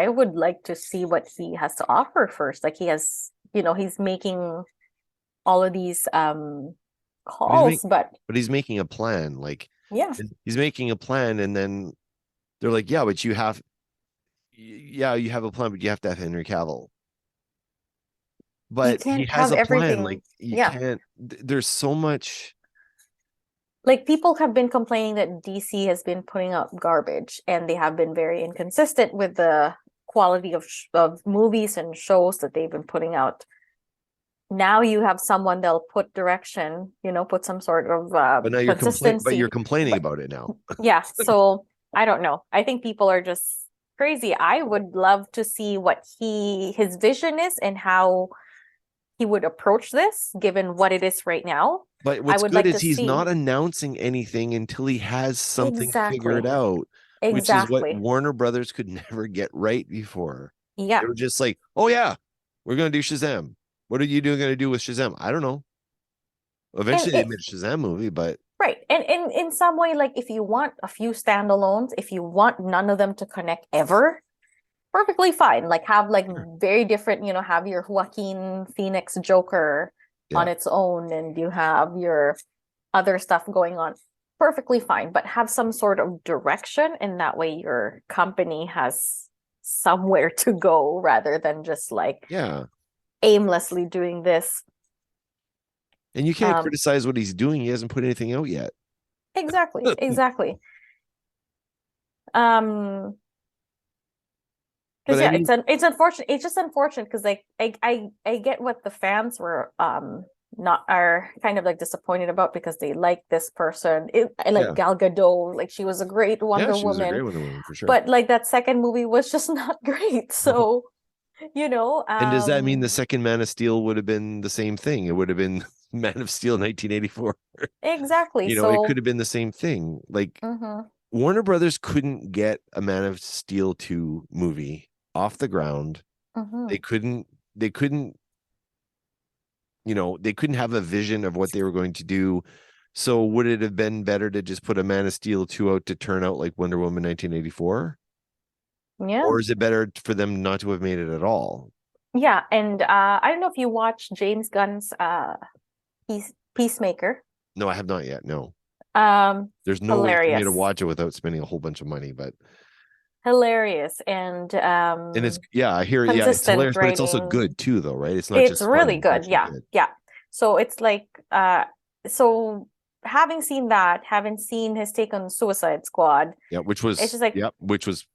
would like to see what he has to offer first. Like he has, he's making all of these calls, but he's making a plan. Like, yeah, he's making a plan, and then they're like, yeah, but you have a plan, but you have to have Henry Cavill. But he has have a plan. everything. Like, you Yeah. can't. There's so much. Like people have been complaining that DC has been putting out garbage, and they have been very inconsistent with the quality of movies and shows that they've been putting out. Now you have someone they'll put direction, put some sort of But now you're consistency. complaining about it now. Yeah, so I don't know. I think people are just crazy. I would love to see what his vision is and how he would approach this, given what it is right now. But what's good is he's not announcing anything until he has something figured out, which is what Warner Brothers could never get right before. Yeah. They were just like, oh yeah, we're going to do Shazam. What are you going to do with Shazam? I don't know. Eventually they made a Shazam movie, but right. And in some way, like if you want a few standalones, if you want none of them to connect ever, perfectly fine. Like have very different, have your Joaquin Phoenix Joker on its own, and you have your other stuff going on. Perfectly fine, but have some sort of direction, and that way your company has somewhere to go rather than just aimlessly doing this. And you can't criticize what he's doing. He hasn't put anything out yet. Exactly. Because it's unfortunate. It's just unfortunate because I get what the fans were are kind of disappointed about, because they like this person. I like Gal Gadot. Like she was a great Wonder Woman. Was a great Wonder Woman for sure. But that second movie was just not great. So and does that mean the second Man of Steel would have been the same thing? It would have been Man of Steel 1984. Exactly. It could have been the same thing. Like Warner Brothers couldn't get a Man of Steel 2 movie off the ground. They couldn't they couldn't have a vision of what they were going to do. So would it have been better to just put a Man of Steel 2 out to turn out like Wonder Woman 1984? Yeah. Or is it better for them not to have made it at all? Yeah. And I don't know if you watched James Gunn's Peacemaker. No, I have not yet. No. There's no way for me to watch it without spending a whole bunch of money, but hilarious. And it's I hear it. Yeah, it's hilarious, but it's also good too, though, right? It's not just really funny, good. Yeah. Good. Yeah. So it's like so having seen his take on Suicide Squad. Yeah, which was it's just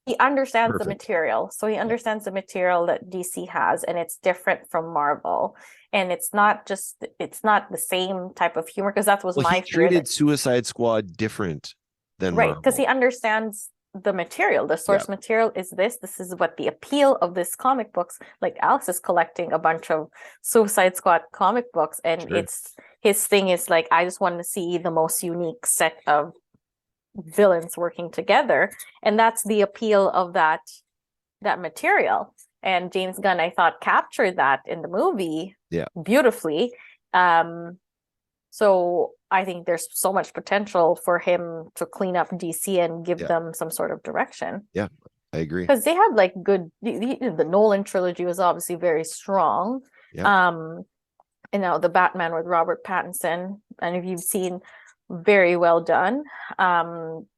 he understands the material. So he understands the material that DC has, and it's different from Marvel. And it's not the same type of humor, because that was my fear. He treated Suicide Squad different than Marvel. Because he understands the material. The source material is this is what the appeal of this comic books. Like Alex is collecting a bunch of Suicide Squad comic books, and it's his thing is like, I just want to see the most unique set of villains working together, and that's the appeal of that material. And James Gunn, I thought, captured that in the movie beautifully. So I think there's so much potential for him to clean up DC and give them some sort of direction. Yeah, I agree. Because they had good. The Nolan trilogy was obviously very strong. Yeah. And now the Batman with Robert Pattinson, and if you've seen, very well done.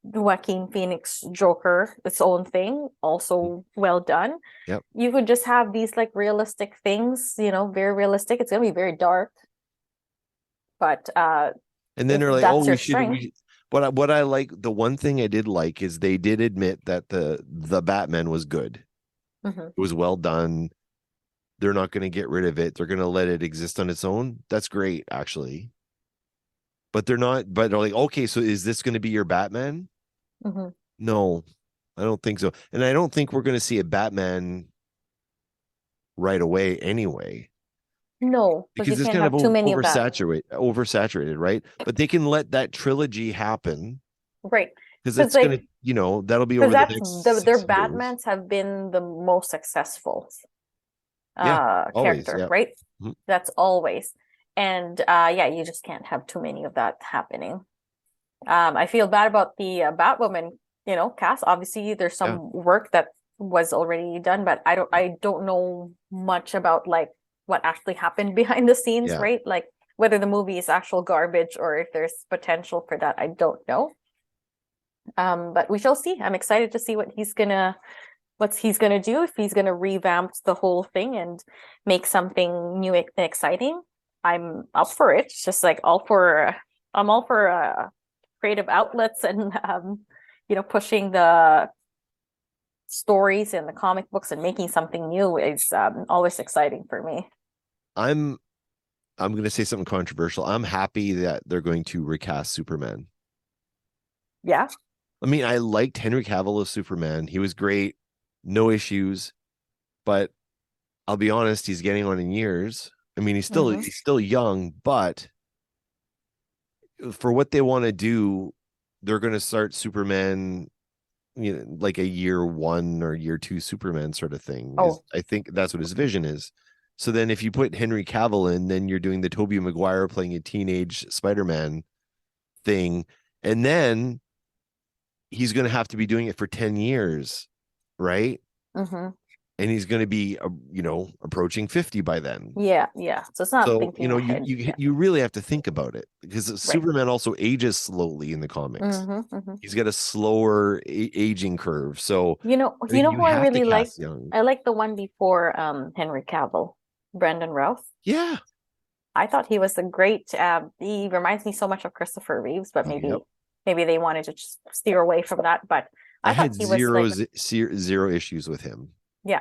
Joaquin Phoenix Joker, its own thing, also well done. Yep. You could just have these realistic things, very realistic. It's gonna be very dark. But and then if they're like, that's oh, your strength. What I like, the one thing I did like is they did admit that the Batman was good. It was well done. They're not going to get rid of it. They're going to let it exist on its own. That's great, actually. But they're not. But they're like, okay, so is this going to be your Batman? No, I don't think so. And I don't think we're going to see a Batman right away anyway. No, because Because you it's can't kind of have too many of that. oversaturated, right? But they can let that trilogy happen. Right. Because it's like, going to, that'll be because over the that's next their 6 years. Batmans have been the most successful Always, character, yeah. right? That's always. And yeah, you just can't have too many of that happening. I feel bad about the Batwoman, cast. Obviously, there's some work that was already done, but I don't know much about like what actually happened behind the scenes, right? Like whether the movie is actual garbage or if there's potential for that, I don't know. But we shall see. I'm excited to see what he's gonna do, if he's gonna revamp the whole thing and make something new and exciting. I'm up for it. It's just like I'm all for creative outlets and pushing the stories in the comic books and making something new is always exciting for me. I'm going to say something controversial. I'm happy that they're going to recast Superman. Yeah. I mean, I liked Henry Cavill as Superman. He was great, no issues. But I'll be honest, he's getting on in years. I mean, he's still young, but for what they want to do, they're going to start Superman, like a year 1 or year 2 Superman sort of thing. I think that's what his vision is. So then if you put Henry Cavill in, then you're doing the Tobey Maguire playing a teenage Spider-Man thing. And then he's going to have to be doing it for 10 years, right? And he's going to be, approaching 50 by then. Yeah. So it's not thinking ahead. You really have to think about it, because Superman also ages slowly in the comics. He's got a slower aging curve. So who I really like? I like the one before Henry Cavill, Brandon Routh. Yeah. I thought he was a great. He reminds me so much of Christopher Reeves, but maybe they wanted to just steer away from that. But I had thought he was zero issues with him. Yeah,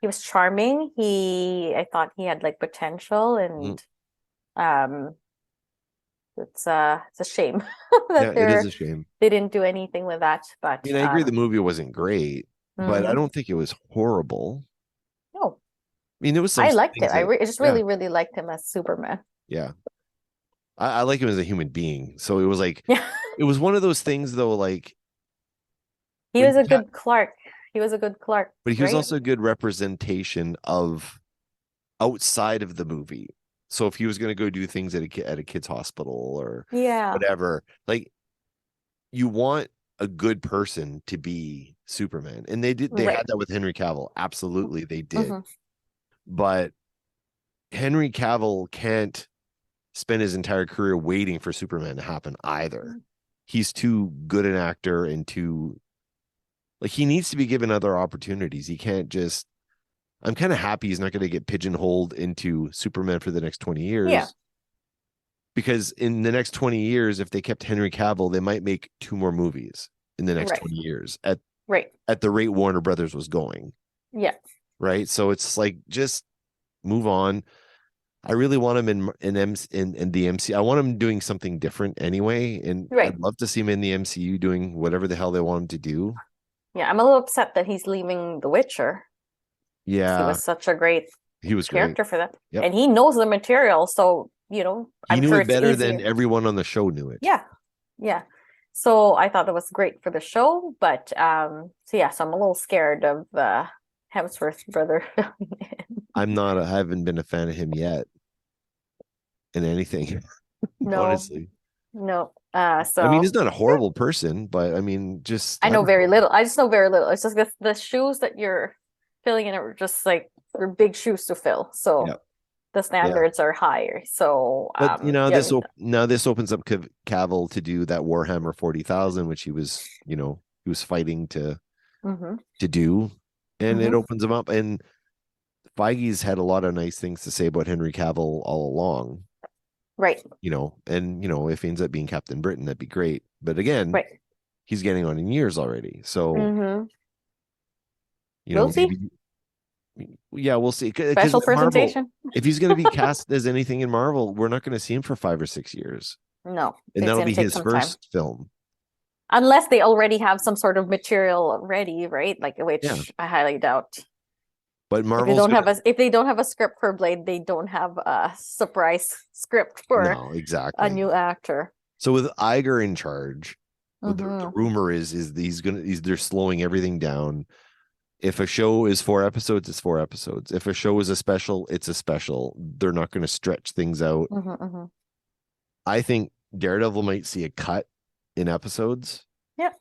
he was charming. I thought he had like potential, and it's a shame that it is a shame they didn't do anything with that. But I agree the movie wasn't great, but I don't think it was horrible. No, I mean, there was some. I liked it. I just really liked him as Superman. Yeah, I like him as a human being. So it was like, it was one of those things though. Like, he was a good Clark. But he was also a good representation of outside of the movie. So if he was going to go do things at a kid's hospital or whatever, like, you want a good person to be Superman. And they had that with Henry Cavill. Absolutely, they did. But Henry Cavill can't spend his entire career waiting for Superman to happen either. He's too good an actor and too, like, he needs to be given other opportunities. He can't just, I'm kind of happy he's not going to get pigeonholed into Superman for the next 20 years. Yeah. Because in the next 20 years, if they kept Henry Cavill, they might make 2 more movies in the next 20 years at the rate Warner Brothers was going. Yeah. Right. So it's like, just move on. I really want him in the MCU. I want him doing something different anyway. And I'd love to see him in the MCU doing whatever the hell they want him to do. Yeah, I'm a little upset that he's leaving The Witcher. Yeah. He was such a great character for that. Yep. And he knows the material. So, he knew it better than everyone on the show knew it. Yeah. Yeah. So I thought that was great for the show. But so I'm a little scared of Hemsworth's brother. I haven't been a fan of him yet in anything. No. Honestly. No. I mean, he's not a horrible person, but I mean, I know very little. I just know very little. It's just the shoes that you're filling in are just like, they're big shoes to fill. So the standards are higher. So, but this opens up Cavill to do that Warhammer 40,000, which he was fighting to do, and it opens him up. And Feige's had a lot of nice things to say about Henry Cavill all along. Right. And if he ends up being Captain Britain, that'd be great. But again, Right. he's getting on in years already. So, We'll see. maybe, yeah, we'll see. Because Special Marvel, presentation. if he's going to be cast as anything in Marvel, we're not going to see him for 5 or 6 years. No, And it's that'll going be to take his some time. first film. Unless they already have some sort of material ready, right? Like, which Yeah. I highly doubt. But If Marvel's they don't have a script for Blade, they don't have a surprise script for No, exactly. a new actor. So with Iger in charge, the Mhm. rumor is they're slowing everything down. If a show is 4 episodes, it's 4 episodes. If a show is a special, it's a special. They're not going to stretch things out. I think Daredevil might see a cut in episodes. Yep.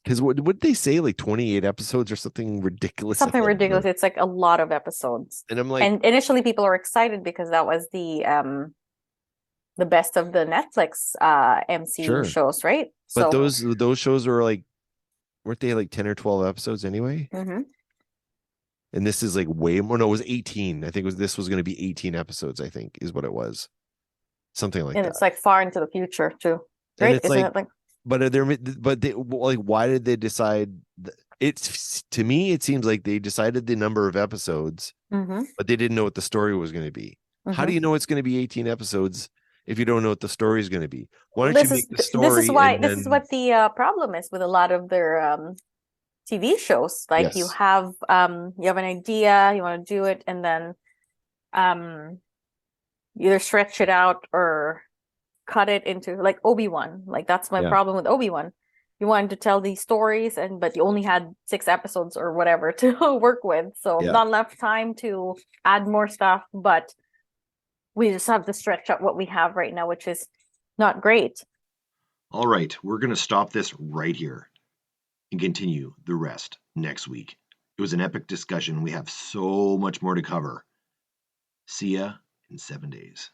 Because would they say, like 28 episodes or something ridiculous? Something ridiculous. It's like a lot of episodes. And I'm like, and initially people are excited because that was the best of the Netflix MCU shows, right? But those shows were like, weren't they like 10 or 12 episodes anyway? And this is like way more. No, it was 18. I think this was going to be 18 episodes, I think, is what it was. Something like that. And it's like far into the future too. Right? And it's Isn't like, it like, why did they decide? It's, to me, it seems like they decided the number of episodes, but they didn't know what the story was going to be. How do you know it's going to be 18 episodes if you don't know what the story is going to be? Why don't you make the story? This is what the problem is with a lot of their TV shows. Like, you have an idea, you want to do it, and then either stretch it out or cut it into, like, Obi-Wan. Like, that's my problem with Obi-Wan. You wanted to tell these stories, but you only had 6 episodes or whatever to work with, so not enough time to add more stuff. But we just have to stretch out what we have right now, which is not great. All right, we're going to stop this right here and continue the rest next week. It was an epic discussion. We have so much more to cover. See ya in 7 days.